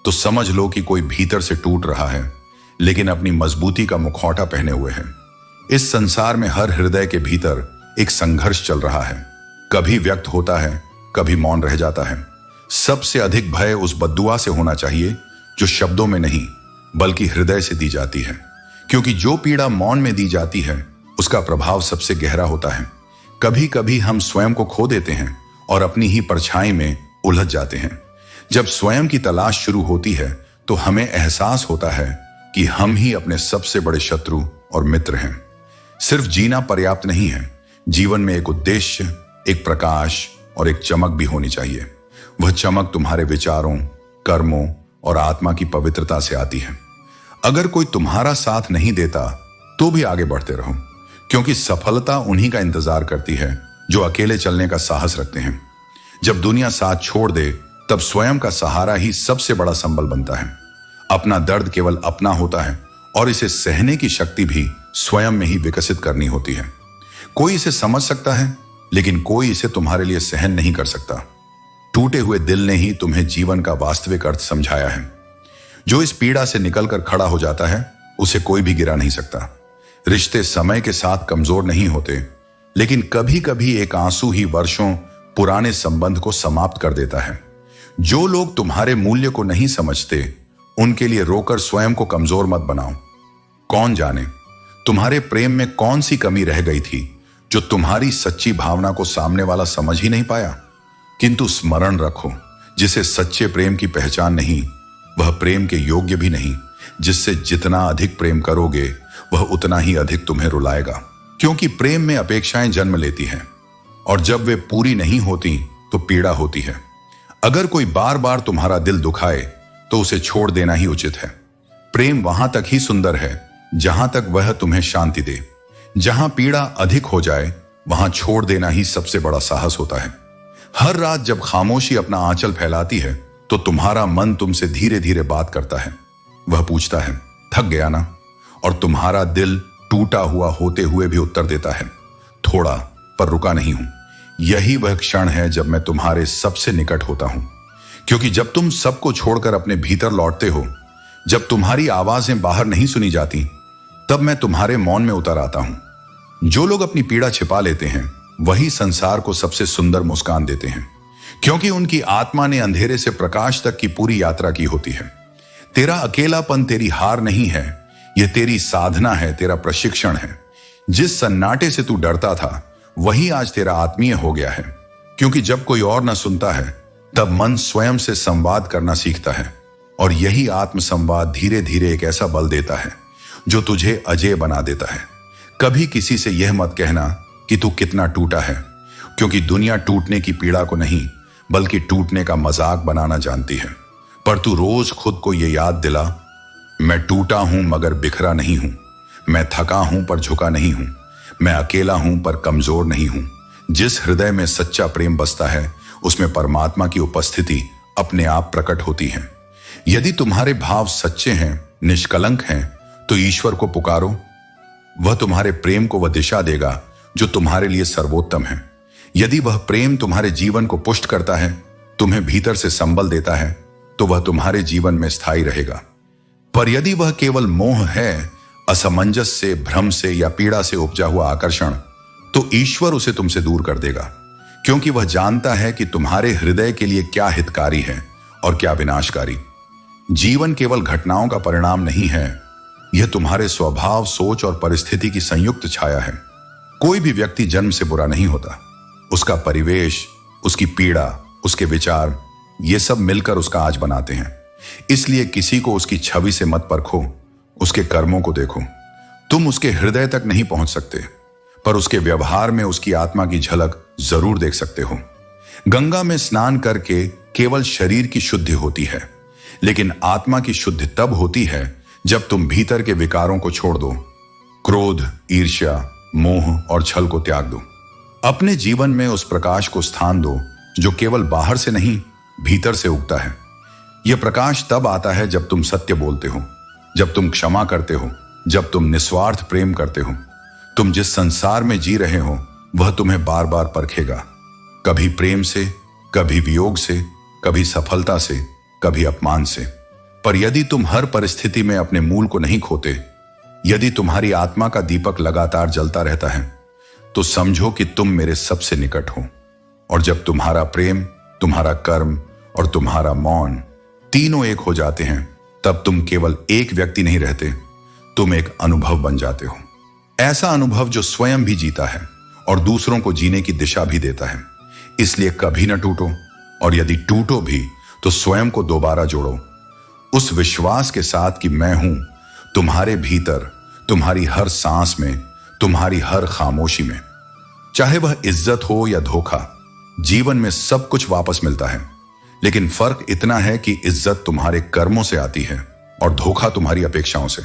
तो समझ लो कि कोई भीतर से टूट रहा है, लेकिन अपनी मजबूती का मुखौटा पहने हुए है। इस संसार में हर हृदय के भीतर एक संघर्ष चल रहा है। कभी व्यक्त होता है, कभी मौन रह जाता है। सबसे अधिक भय उस बद्दुआ से होना चाहिए जो शब्दों में नहीं बल्कि हृदय से दी जाती है, क्योंकि जो पीड़ा मौन में दी जाती है उसका प्रभाव सबसे गहरा होता है। कभी कभी हम स्वयं को खो देते हैं और अपनी ही परछाई में उलझ जाते हैं। जब स्वयं की तलाश शुरू होती है तो हमें एहसास होता है कि हम ही अपने सबसे बड़े शत्रु और मित्र हैं। सिर्फ जीना पर्याप्त नहीं है। जीवन में एक उद्देश्य, एक प्रकाश और एक चमक भी होनी चाहिए। वह चमक तुम्हारे विचारों, कर्मों और आत्मा की पवित्रता से आती है। अगर कोई तुम्हारा साथ नहीं देता तो भी आगे बढ़ते रहो, क्योंकि सफलता उन्हीं का इंतजार करती है जो अकेले चलने का साहस रखते हैं। जब दुनिया साथ छोड़ दे तब स्वयं का सहारा ही सबसे बड़ा संबल बनता है। अपना दर्द केवल अपना होता है और इसे सहने की शक्ति भी स्वयं में ही विकसित करनी होती है। कोई इसे समझ सकता है, लेकिन कोई इसे तुम्हारे लिए सहन नहीं कर सकता। टूटे हुए दिल ने ही तुम्हें जीवन का वास्तविक अर्थ समझाया है। जो इस पीड़ा से निकलकर खड़ा हो जाता है उसे कोई भी गिरा नहीं सकता। रिश्ते समय के साथ कमजोर नहीं होते, लेकिन कभी कभी एक आंसू ही वर्षों पुराने संबंध को समाप्त कर देता है। जो लोग तुम्हारे मूल्य को नहीं समझते उनके लिए रोकर स्वयं को कमजोर मत बनाओ। कौन जाने तुम्हारे प्रेम में कौन सी कमी रह गई थी जो तुम्हारी सच्ची भावना को सामने वाला समझ ही नहीं पाया। किंतु स्मरण रखो, जिसे सच्चे प्रेम की पहचान नहीं वह प्रेम के योग्य भी नहीं। जिससे जितना अधिक प्रेम करोगे वह उतना ही अधिक तुम्हें रुलाएगा, क्योंकि प्रेम में अपेक्षाएं जन्म लेती हैं और जब वे पूरी नहीं होती तो पीड़ा होती है। अगर कोई बार बार तुम्हारा दिल दुखाए तो उसे छोड़ देना ही उचित है। प्रेम वहां तक ही सुंदर है जहां तक वह तुम्हें शांति दे। जहां पीड़ा अधिक हो जाए वहां छोड़ देना ही सबसे बड़ा साहस होता है। हर रात जब खामोशी अपना आंचल फैलाती है तो तुम्हारा मन तुमसे धीरे धीरे बात करता है। वह पूछता है, थक गया ना? और तुम्हारा दिल टूटा हुआ होते हुए भी उत्तर देता है, थोड़ा, पर रुका नहीं हूं। यही वह क्षण है जब मैं तुम्हारे सबसे निकट होता हूं, क्योंकि जब तुम सबको छोड़कर अपने भीतर लौटते हो, जब तुम्हारी आवाजें बाहर नहीं सुनी जाती, तब मैं तुम्हारे मौन में उतर आता हूं। जो लोग अपनी पीड़ा छिपा लेते हैं वही संसार को सबसे सुंदर मुस्कान देते हैं, क्योंकि उनकी आत्मा ने अंधेरे से प्रकाश तक की पूरी यात्रा की होती है। तेरा अकेलापन तेरी हार नहीं है, यह तेरी साधना है, तेरा प्रशिक्षण है। जिस सन्नाटे से तू डरता था वही आज तेरा आत्मीय हो गया है, क्योंकि जब कोई और न सुनता है तब मन स्वयं से संवाद करना सीखता है, और यही आत्म संवाद धीरे धीरे एक ऐसा बल देता है जो तुझे अजेय बना देता है। कभी किसी से यह मत कहना कि तू कितना टूटा है, क्योंकि दुनिया टूटने की पीड़ा को नहीं बल्कि टूटने का मजाक बनाना जानती है। पर तू रोज खुद को यह याद दिला, मैं टूटा हूं मगर बिखरा नहीं हूं, मैं थका हूं पर झुका नहीं हूं, मैं अकेला हूं पर कमजोर नहीं हूं। जिस हृदय में सच्चा प्रेम बसता है उसमें परमात्मा की उपस्थिति अपने आप प्रकट होती है। यदि तुम्हारे भाव सच्चे हैं, निष्कलंक हैं, तो ईश्वर को पुकारो। वह तुम्हारे प्रेम को वह दिशा देगा जो तुम्हारे लिए सर्वोत्तम है। यदि वह प्रेम तुम्हारे जीवन को पुष्ट करता है, तुम्हें भीतर से संबल देता है, तो वह तुम्हारे जीवन में स्थायी रहेगा। पर यदि वह केवल मोह है, असमंजस से, भ्रम से या पीड़ा से उपजा हुआ आकर्षण, तो ईश्वर उसे तुमसे दूर कर देगा, क्योंकि वह जानता है कि तुम्हारे हृदय के लिए क्या हितकारी है और क्या विनाशकारी। जीवन केवल घटनाओं का परिणाम नहीं है, यह तुम्हारे स्वभाव, सोच और परिस्थिति की संयुक्त छाया है। कोई भी व्यक्ति जन्म से बुरा नहीं होता, उसका परिवेश, उसकी पीड़ा, उसके विचार, ये सब मिलकर उसका आज बनाते हैं। इसलिए किसी को उसकी छवि से मत परखो, उसके कर्मों को देखो। तुम उसके हृदय तक नहीं पहुंच सकते, पर उसके व्यवहार में उसकी आत्मा की झलक जरूर देख सकते हो। गंगा में स्नान करके केवल शरीर की शुद्धि होती है, लेकिन आत्मा की शुद्धि तब होती है जब तुम भीतर के विकारों को छोड़ दो, क्रोध, ईर्ष्या, मोह और छल को त्याग दो। अपने जीवन में उस प्रकाश को स्थान दो जो केवल बाहर से नहीं भीतर से उगता है। यह प्रकाश तब आता है जब तुम सत्य बोलते हो, जब तुम क्षमा करते हो, जब तुम निस्वार्थ प्रेम करते हो। तुम जिस संसार में जी रहे हो वह तुम्हें बार बार परखेगा, कभी प्रेम से, कभी वियोग से, कभी सफलता से, कभी अपमान से। पर यदि तुम हर परिस्थिति में अपने मूल को नहीं खोते, यदि तुम्हारी आत्मा का दीपक लगातार जलता रहता है, तो समझो कि तुम मेरे सबसे निकट हो। और जब तुम्हारा प्रेम, तुम्हारा कर्म और तुम्हारा मौन तीनों एक हो जाते हैं, तब तुम केवल एक व्यक्ति नहीं रहते, तुम एक अनुभव बन जाते हो। ऐसा अनुभव जो स्वयं भी जीता है और दूसरों को जीने की दिशा भी देता है। इसलिए कभी न टूटो, और यदि टूटो भी तो स्वयं को दोबारा जोड़ो, उस विश्वास के साथ कि मैं हूं तुम्हारे भीतर, तुम्हारी हर सांस में, तुम्हारी हर खामोशी में। चाहे वह इज्जत हो या धोखा, जीवन में सब कुछ वापस मिलता है, लेकिन फर्क इतना है कि इज्जत तुम्हारे कर्मों से आती है और धोखा तुम्हारी अपेक्षाओं से।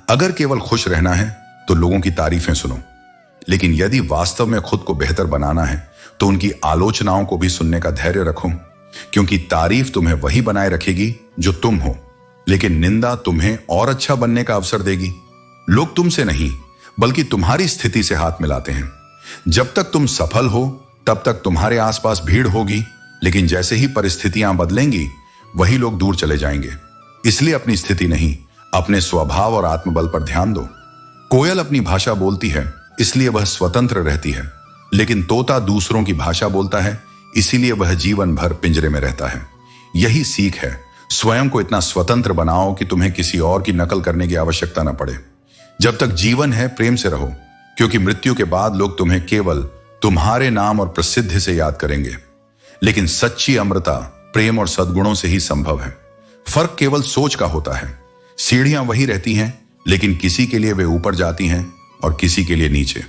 अगर केवल खुश रहना है तो लोगों की तारीफें सुनो, लेकिन यदि वास्तव में खुद को बेहतर बनाना है तो उनकी आलोचनाओं को भी सुनने का धैर्य रखो, क्योंकि तारीफ तुम्हें वही बनाए रखेगी जो तुम हो, लेकिन निंदा तुम्हें और अच्छा बनने का अवसर देगी। लोग तुमसे नहीं बल्कि तुम्हारी स्थिति से हाथ मिलाते हैं। जब तक तुम सफल हो तब तक तुम्हारे आसपास भीड़ होगी, लेकिन जैसे ही परिस्थितियां बदलेंगी वही लोग दूर चले जाएंगे। इसलिए अपनी स्थिति नहीं, अपने स्वभाव और आत्मबल पर ध्यान दो। कोयल अपनी भाषा बोलती है इसलिए वह स्वतंत्र रहती है, लेकिन तोता दूसरों की भाषा बोलता है इसीलिए वह जीवन भर पिंजरे में रहता है। यही सीख है, स्वयं को इतना स्वतंत्र बनाओ कि तुम्हें किसी और की नकल करने की आवश्यकता न पड़े। जब तक जीवन है प्रेम से रहो, क्योंकि मृत्यु के बाद लोग तुम्हें केवल तुम्हारे नाम और प्रसिद्धि से याद करेंगे, लेकिन सच्ची अमृता प्रेम और सद्गुणों से ही संभव है। फर्क केवल सोच का होता है। सीढ़ियां वही रहती हैं, लेकिन किसी के लिए वे ऊपर जाती हैं और किसी के लिए नीचे।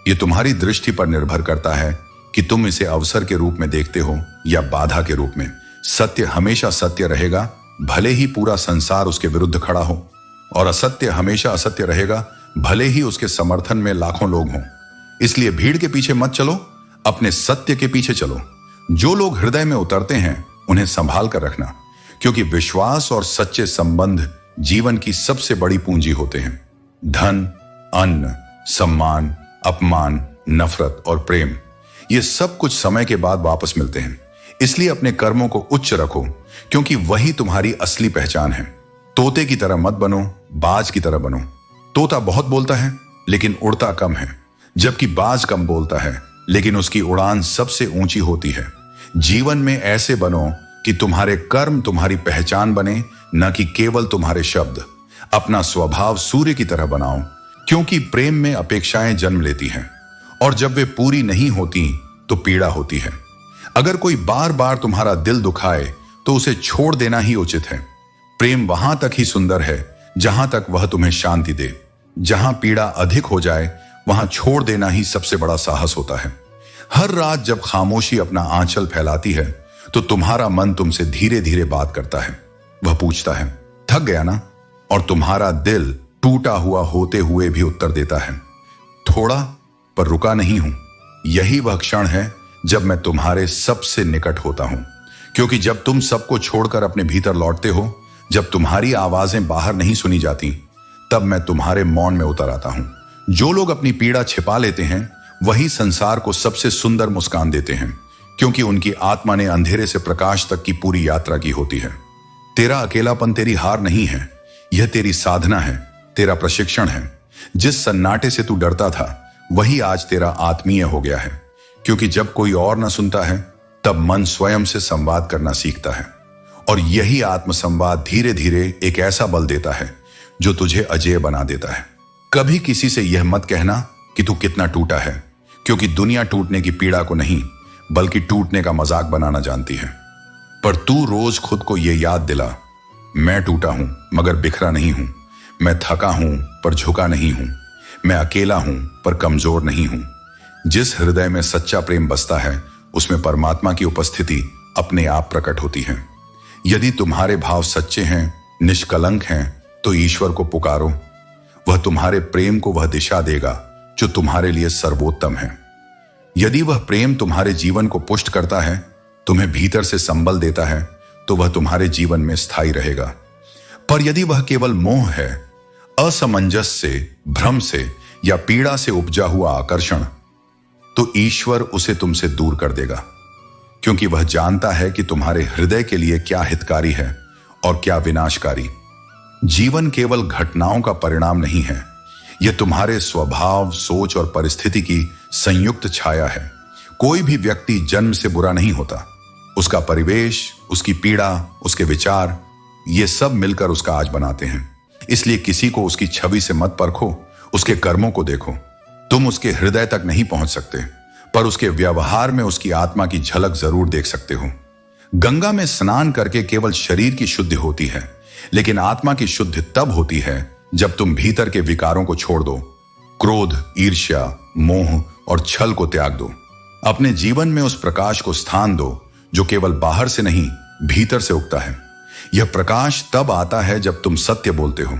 ये तुम्हारी दृष्टि पर निर्भर करता है कि तुम इसे अवसर के रूप में देखते हो या बाधा के रूप में। सत्य हमेशा सत्य रहेगा, भले ही पूरा संसार उसके विरुद्ध खड़ा हो, और असत्य हमेशा असत्य रहेगा, भले ही उसके समर्थन में लाखों लोग हों। इसलिए भीड़ के पीछे मत चलो, अपने सत्य के पीछे चलो। जो लोग हृदय में उतरते हैं उन्हें संभाल कर रखना, क्योंकि विश्वास और सच्चे संबंध जीवन की सबसे बड़ी पूंजी होते हैं। धन, अन्न, सम्मान, अपमान, नफरत और प्रेम, ये सब कुछ समय के बाद वापस मिलते हैं। इसलिए अपने कर्मों को उच्च रखो, क्योंकि वही तुम्हारी असली पहचान है। तोते की तरह मत बनो, बाज की तरह बनो। तोता बहुत बोलता है लेकिन उड़ता कम है, जबकि बाज कम बोलता है लेकिन उसकी उड़ान सबसे ऊंची होती है। जीवन में ऐसे बनो कि तुम्हारे कर्म तुम्हारी पहचान बने, न कि केवल तुम्हारे शब्द। अपना स्वभाव सूर्य की तरह बनाओ, क्योंकि प्रेम में अपेक्षाएं जन्म लेती हैं और जब वे पूरी नहीं होती तो पीड़ा होती है। अगर कोई बार बार तुम्हारा दिल दुखाए तो उसे छोड़ देना ही उचित है। प्रेम वहां तक ही सुंदर है जहां तक वह तुम्हें शांति दे। जहां पीड़ा अधिक हो जाए वहां छोड़ देना ही सबसे बड़ा साहस होता है। हर रात जब खामोशी अपना आंचल फैलाती है तो तुम्हारा मन तुमसे धीरे धीरे बात करता है। वह पूछता है, थक गया ना? और तुम्हारा दिल टूटा हुआ होते हुए भी उत्तर देता है, थोड़ा, पर रुका नहीं हूं। यही वह क्षण है जब मैं तुम्हारे सबसे निकट होता हूं, क्योंकि जब तुम सबको छोड़कर अपने भीतर लौटते हो, जब तुम्हारी आवाजें बाहर नहीं सुनी जाती, तब मैं तुम्हारे मौन में उतर आता हूं। जो लोग अपनी पीड़ा छिपा लेते हैं वही संसार को सबसे सुंदर मुस्कान देते हैं, क्योंकि उनकी आत्मा ने अंधेरे से प्रकाश तक की पूरी यात्रा की होती है। तेरा अकेलापन तेरी हार नहीं है, यह तेरी साधना है, तेरा प्रशिक्षण है। जिस सन्नाटे से तू डरता था वही आज तेरा आत्मीय हो गया है, क्योंकि जब कोई और न सुनता है तब मन स्वयं से संवाद करना सीखता है। और यही आत्मसंवाद धीरे धीरे एक ऐसा बल देता है जो तुझे अजेय बना देता है। कभी किसी से यह मत कहना कि तू कितना टूटा है, क्योंकि दुनिया टूटने की पीड़ा को नहीं बल्कि टूटने का मजाक बनाना जानती है। पर तू रोज खुद को यह याद दिला, मैं टूटा हूं मगर बिखरा नहीं हूं, मैं थका हूं पर झुका नहीं हूं, मैं अकेला हूं पर कमजोर नहीं हूं। जिस हृदय में सच्चा प्रेम बसता है उसमें परमात्मा की उपस्थिति अपने आप प्रकट होती है। यदि तुम्हारे भाव सच्चे हैं, निष्कलंक हैं, तो ईश्वर को पुकारो। वह तुम्हारे प्रेम को वह दिशा देगा जो तुम्हारे लिए सर्वोत्तम है। यदि वह प्रेम तुम्हारे जीवन को पुष्ट करता है, तुम्हें भीतर से संबल देता है, तो वह तुम्हारे जीवन में स्थायी रहेगा। पर यदि वह केवल मोह है, असमंजस से, भ्रम से या पीड़ा से उपजा हुआ आकर्षण, तो ईश्वर उसे तुमसे दूर कर देगा, क्योंकि वह जानता है कि तुम्हारे हृदय के लिए क्या हितकारी है और क्या विनाशकारी। जीवन केवल घटनाओं का परिणाम नहीं है, यह तुम्हारे स्वभाव, सोच और परिस्थिति की संयुक्त छाया है। कोई भी व्यक्ति जन्म से बुरा नहीं होता, उसका परिवेश, उसकी पीड़ा, उसके विचार, ये सब मिलकर उसका आज बनाते हैं। इसलिए किसी को उसकी छवि से मत परखो, उसके कर्मों को देखो। तुम उसके हृदय तक नहीं पहुंच सकते, पर उसके व्यवहार में उसकी आत्मा की झलक जरूर देख सकते हो। गंगा में स्नान करके केवल शरीर की शुद्धि होती है, लेकिन आत्मा की शुद्धि तब होती है जब तुम भीतर के विकारों को छोड़ दो। क्रोध, ईर्ष्या, मोह और छल को त्याग दो। अपने जीवन में उस प्रकाश को स्थान दो जो केवल बाहर से नहीं भीतर से उगता है। यह प्रकाश तब आता है जब तुम सत्य बोलते हो,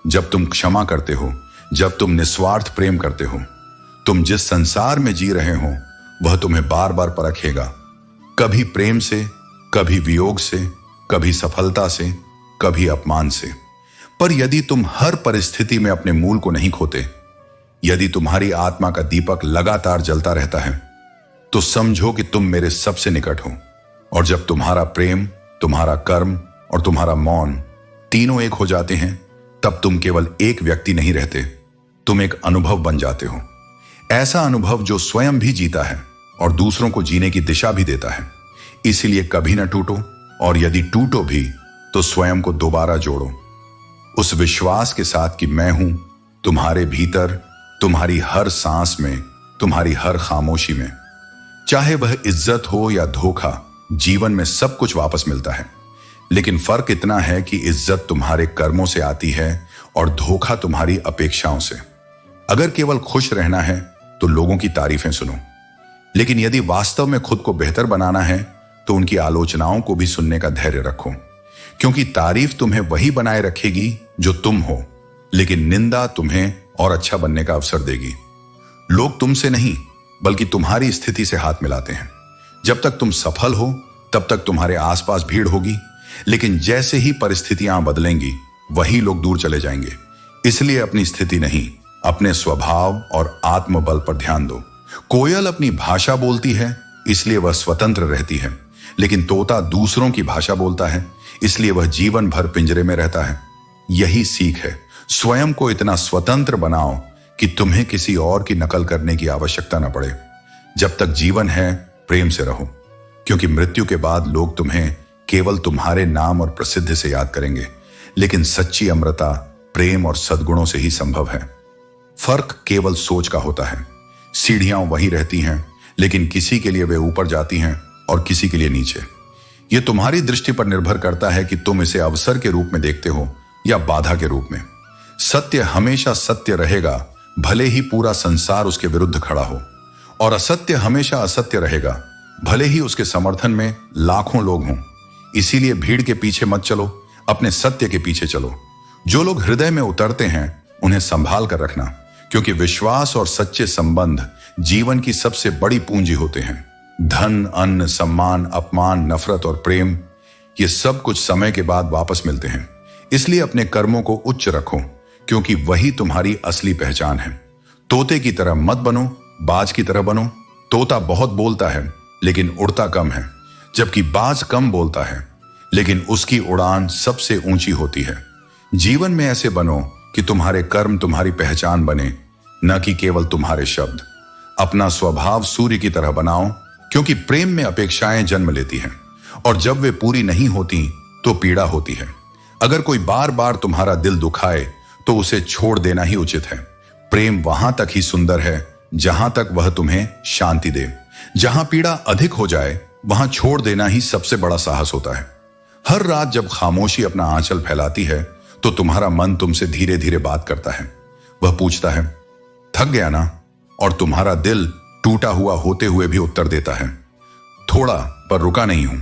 जब तुम क्षमा करते हो, जब तुम निस्वार्थ प्रेम करते हो। तुम जिस संसार में जी रहे हो वह तुम्हें बार बार परखेगा, कभी प्रेम से, कभी वियोग से, कभी सफलता से, कभी अपमान से। पर यदि तुम हर परिस्थिति में अपने मूल को नहीं खोते, यदि तुम्हारी आत्मा का दीपक लगातार जलता रहता है, तो समझो कि तुम मेरे सबसे निकट हो। और जब तुम्हारा प्रेम, तुम्हारा कर्म और तुम्हारा मौन तीनों एक हो जाते हैं, तब तुम केवल एक व्यक्ति नहीं रहते, तुम एक अनुभव बन जाते हो। ऐसा अनुभव जो स्वयं भी जीता है और दूसरों को जीने की दिशा भी देता है। इसीलिए कभी ना टूटो, और यदि टूटो भी तो स्वयं को दोबारा जोड़ो, उस विश्वास के साथ कि मैं हूं तुम्हारे भीतर, तुम्हारी हर सांस में, तुम्हारी हर खामोशी में। चाहे वह इज्जत हो या धोखा, जीवन में सब कुछ वापस मिलता है। लेकिन फर्क इतना है कि इज्जत तुम्हारे कर्मों से आती है और धोखा तुम्हारी अपेक्षाओं से। अगर केवल खुश रहना है तो लोगों की तारीफें सुनो, लेकिन यदि वास्तव में खुद को बेहतर बनाना है तो उनकी आलोचनाओं को भी सुनने का धैर्य रखो, क्योंकि तारीफ तुम्हें वही बनाए रखेगी जो तुम हो, लेकिन निंदा तुम्हें और अच्छा बनने का अवसर देगी। लोग तुमसे नहीं बल्कि तुम्हारी स्थिति से हाथ मिलाते हैं। जब तक तुम सफल हो तब तक तुम्हारे आसपास भीड़ होगी, लेकिन जैसे ही परिस्थितियां बदलेंगी वही लोग दूर चले जाएंगे। इसलिए अपनी स्थिति नहीं, अपने स्वभाव और आत्मबल पर ध्यान दो। कोयल अपनी भाषा बोलती है इसलिए वह स्वतंत्र रहती है, लेकिन तोता दूसरों की भाषा बोलता है इसलिए वह जीवन भर पिंजरे में रहता है। यही सीख है, स्वयं को इतना स्वतंत्र बनाओ कि तुम्हें किसी और की नकल करने की आवश्यकता न पड़े। जब तक जीवन है प्रेम से रहो, क्योंकि मृत्यु के बाद लोग तुम्हें केवल तुम्हारे नाम और प्रसिद्धि से याद करेंगे, लेकिन सच्ची अमरता प्रेम और सद्गुणों से ही संभव है। फर्क केवल सोच का होता है। सीढ़ियां वही रहती हैं, लेकिन किसी के लिए वे ऊपर जाती हैं और किसी के लिए नीचे। यह तुम्हारी दृष्टि पर निर्भर करता है कि तुम इसे अवसर के रूप में देखते हो या बाधा के रूप में। सत्य हमेशा सत्य रहेगा, भले ही पूरा संसार उसके विरुद्ध खड़ा हो, और असत्य हमेशा असत्य रहेगा, भले ही उसके समर्थन में लाखों लोग हों। इसीलिए भीड़ के पीछे मत चलो, अपने सत्य के पीछे चलो। जो लोग हृदय में उतरते हैं उन्हें संभाल कर रखना, क्योंकि विश्वास और सच्चे संबंध जीवन की सबसे बड़ी पूंजी होते हैं। धन, अन्न, सम्मान, अपमान, नफरत और प्रेम, ये सब कुछ समय के बाद वापस मिलते हैं। इसलिए अपने कर्मों को उच्च रखो, क्योंकि वही तुम्हारी असली पहचान है। तोते की तरह मत बनो, बाज की तरह बनो। तोता बहुत बोलता है लेकिन उड़ता कम है, जबकि बाज कम बोलता है लेकिन उसकी उड़ान सबसे ऊंची होती है। जीवन में ऐसे बनो कि तुम्हारे कर्म तुम्हारी पहचान बने, न कि केवल तुम्हारे शब्द। अपना स्वभाव सूर्य की तरह बनाओ, क्योंकि प्रेम में अपेक्षाएं जन्म लेती हैं, और जब वे पूरी नहीं होती तो पीड़ा होती है। अगर कोई बार बार तुम्हारा दिल दुखाए तो उसे छोड़ देना ही उचित है। प्रेम वहां तक ही सुंदर है जहां तक वह तुम्हें शांति दे। जहां पीड़ा अधिक हो जाए वहां छोड़ देना ही सबसे बड़ा साहस होता है। हर रात जब खामोशी अपना आंचल फैलाती है तो तुम्हारा मन तुमसे धीरे धीरे बात करता है। वह पूछता है, थक गया ना? और तुम्हारा दिल टूटा हुआ होते हुए भी उत्तर देता है, थोड़ा, पर रुका नहीं हूं।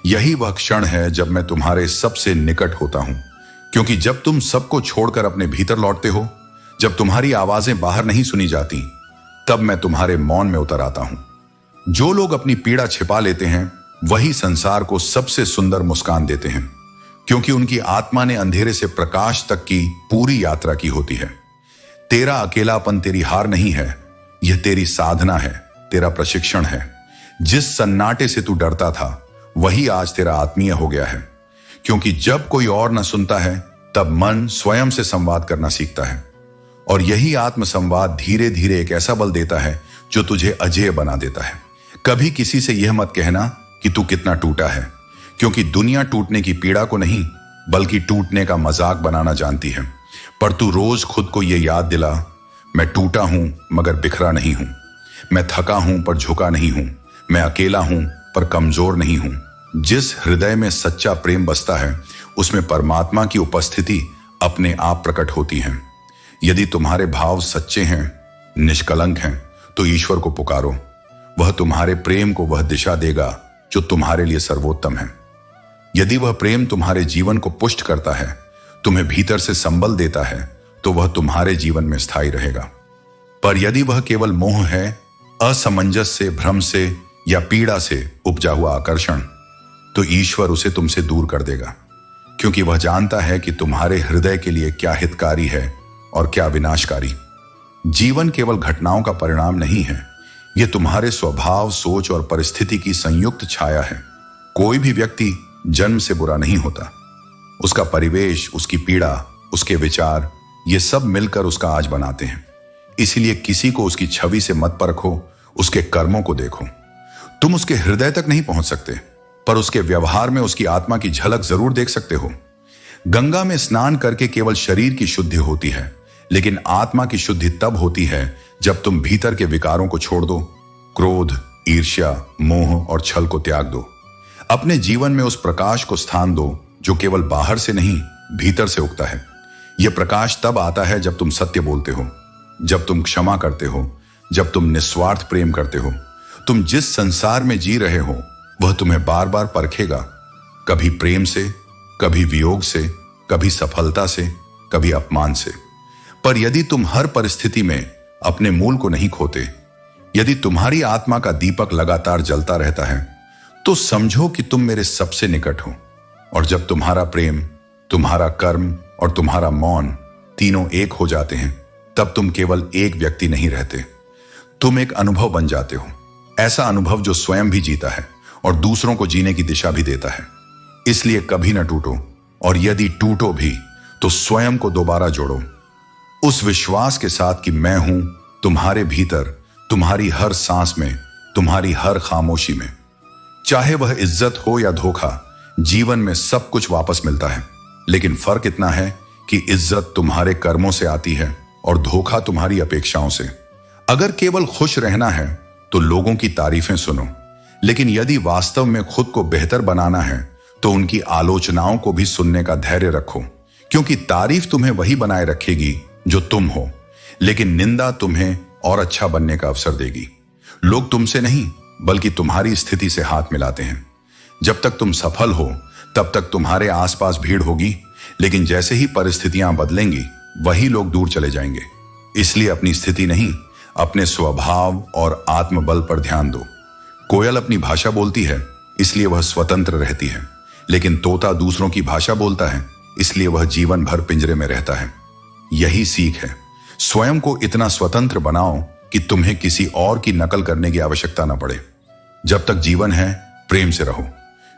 यही वह क्षण है जब मैं तुम्हारे सबसे निकट होता हूं, क्योंकि जब तुम सबको छोड़कर अपने भीतर लौटते हो, जब तुम्हारी आवाजें बाहर नहीं सुनी जाती, तब मैं तुम्हारे मौन में उतर आता हूं। जो लोग अपनी पीड़ा छिपा लेते हैं वही संसार को सबसे सुंदर मुस्कान देते हैं, क्योंकि उनकी आत्मा ने अंधेरे से प्रकाश तक की पूरी यात्रा की होती है। तेरा अकेलापन तेरी हार नहीं है, यह तेरी साधना है, तेरा प्रशिक्षण है। जिस सन्नाटे से तू डरता था वही आज तेरा आत्मीय हो गया है, क्योंकि जब कोई और न सुनता है तब मन स्वयं से संवाद करना सीखता है, और यही आत्म संवाद धीरे धीरे एक ऐसा बल देता है जो तुझे अजेय बना देता है। कभी किसी से यह मत कहना कि तू कितना टूटा है, क्योंकि दुनिया टूटने की पीड़ा को नहीं बल्कि टूटने का मजाक बनाना जानती है। पर तू रोज खुद को यह याद दिला, मैं टूटा हूं मगर बिखरा नहीं हूं, मैं थका हूं पर झुका नहीं हूं, मैं अकेला हूं पर कमजोर नहीं हूं। जिस हृदय में सच्चा प्रेम बसता है उसमें परमात्मा की उपस्थिति अपने आप प्रकट होती है। यदि तुम्हारे भाव सच्चे हैं, निष्कलंक हैं, तो ईश्वर को पुकारो। वह तुम्हारे प्रेम को वह दिशा देगा जो तुम्हारे लिए सर्वोत्तम है। यदि वह प्रेम तुम्हारे जीवन को पुष्ट करता है, तुम्हें भीतर से संबल देता है, तो वह तुम्हारे जीवन में स्थायी रहेगा। पर यदि वह केवल मोह है, असमंजस से, भ्रम से या पीड़ा से उपजा हुआ आकर्षण, तो ईश्वर उसे तुमसे दूर कर देगा, क्योंकि वह जानता है कि तुम्हारे हृदय के लिए क्या हितकारी है और क्या विनाशकारी। जीवन केवल घटनाओं का परिणाम नहीं है, यह तुम्हारे स्वभाव, सोच और परिस्थिति की संयुक्त छाया है। कोई भी व्यक्ति जन्म से बुरा नहीं होता, उसका परिवेश, उसकी पीड़ा, उसके विचार, ये सब मिलकर उसका आज बनाते हैं। इसीलिए किसी को उसकी छवि से मत परखो, उसके कर्मों को देखो। तुम उसके हृदय तक नहीं पहुंच सकते, पर उसके व्यवहार में उसकी आत्मा की झलक जरूर देख सकते हो। गंगा में स्नान करके केवल शरीर की शुद्धि होती है, लेकिन आत्मा की शुद्धि तब होती है जब तुम भीतर के विकारों को छोड़ दो। क्रोध, ईर्ष्या, मोह और छल को त्याग दो। अपने जीवन में उस प्रकाश को स्थान दो जो केवल बाहर से नहीं भीतर से उगता है। यह प्रकाश तब आता है जब तुम सत्य बोलते हो, जब तुम क्षमा करते हो, जब तुम निस्वार्थ प्रेम करते हो। तुम जिस संसार में जी रहे हो वह तुम्हें बार बार परखेगा, कभी प्रेम से, कभी वियोग से, कभी सफलता से, कभी अपमान से। पर यदि तुम हर परिस्थिति में अपने मूल को नहीं खोते, यदि तुम्हारी आत्मा का दीपक लगातार जलता रहता है, तो समझो कि तुम मेरे सबसे निकट हो। और जब तुम्हारा प्रेम, तुम्हारा कर्म और तुम्हारा मौन तीनों एक हो जाते हैं, तब तुम केवल एक व्यक्ति नहीं रहते, तुम एक अनुभव बन जाते हो। ऐसा अनुभव जो स्वयं भी जीता है और दूसरों को जीने की दिशा भी देता है। इसलिए कभी ना टूटो, और यदि टूटो भी तो स्वयं को दोबारा जोड़ो, उस विश्वास के साथ कि मैं हूं तुम्हारे भीतर, तुम्हारी हर सांस में, तुम्हारी हर खामोशी में। चाहे वह इज्जत हो या धोखा, जीवन में सब कुछ वापस मिलता है, लेकिन फर्क इतना है कि इज्जत तुम्हारे कर्मों से आती है और धोखा तुम्हारी अपेक्षाओं से। अगर केवल खुश रहना है तो लोगों की तारीफें सुनो, लेकिन यदि वास्तव में खुद को बेहतर बनाना है तो उनकी आलोचनाओं को भी सुनने का धैर्य रखो, क्योंकि तारीफ तुम्हें वही बनाए रखेगी जो तुम हो, लेकिन निंदा तुम्हें और अच्छा बनने का अवसर देगी। लोग तुमसे नहीं बल्कि तुम्हारी स्थिति से हाथ मिलाते हैं। जब तक तुम सफल हो तब तक तुम्हारे आसपास भीड़ होगी, लेकिन जैसे ही परिस्थितियां बदलेंगी वही लोग दूर चले जाएंगे। इसलिए अपनी स्थिति नहीं, अपने स्वभाव और आत्मबल पर ध्यान दो। कोयल अपनी भाषा बोलती है इसलिए वह स्वतंत्र रहती है, लेकिन तोता दूसरों की भाषा बोलता है इसलिए वह जीवन भर पिंजरे में रहता है। यही सीख है, स्वयं को इतना स्वतंत्र बनाओ कि तुम्हें किसी और की नकल करने की आवश्यकता न पड़े। जब तक जीवन है प्रेम से रहो,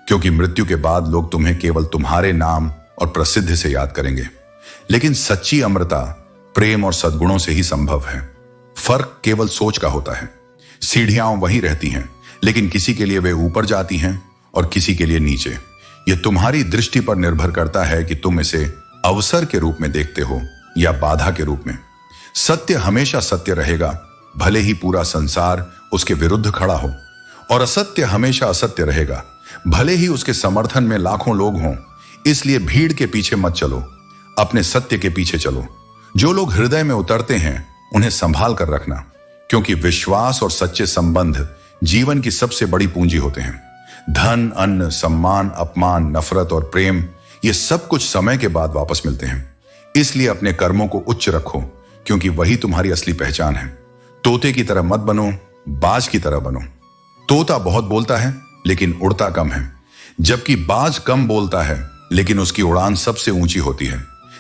क्योंकि मृत्यु के बाद लोग तुम्हें केवल तुम्हारे नाम और प्रसिद्धि से याद करेंगे, लेकिन सच्ची अमरता प्रेम और सद्गुणों से ही संभव है। फर्क केवल सोच का होता है। सीढ़ियां वहीं रहती हैं, लेकिन किसी के लिए वे ऊपर जाती हैं और किसी के लिए नीचे। यह तुम्हारी दृष्टि पर निर्भर करता है कि तुम इसे अवसर के रूप में देखते हो या बाधा के रूप में। सत्य हमेशा सत्य रहेगा, भले ही पूरा संसार उसके विरुद्ध खड़ा हो, और असत्य हमेशा असत्य रहेगा, भले ही उसके समर्थन में लाखों लोग हों। इसलिए भीड़ के पीछे मत चलो, अपने सत्य के पीछे चलो। जो लोग हृदय में उतरते हैं उन्हें संभाल कर रखना, क्योंकि विश्वास और सच्चे संबंध जीवन की सबसे बड़ी पूंजी होते हैं। धन, अन्न, सम्मान, अपमान, नफरत और प्रेम, ये सब कुछ समय के बाद वापस मिलते हैं। इसलिए अपने कर्मों को उच्च रखो, क्योंकि वही तुम्हारी असली पहचान है। तोते की तरह मत बनो, बाज की तरह बनो। तोता बहुत बोलता है लेकिन उड़ता कम है, जबकि बाज कम बोलता है लेकिन उसकी उड़ान सबसे ऊंची होती है।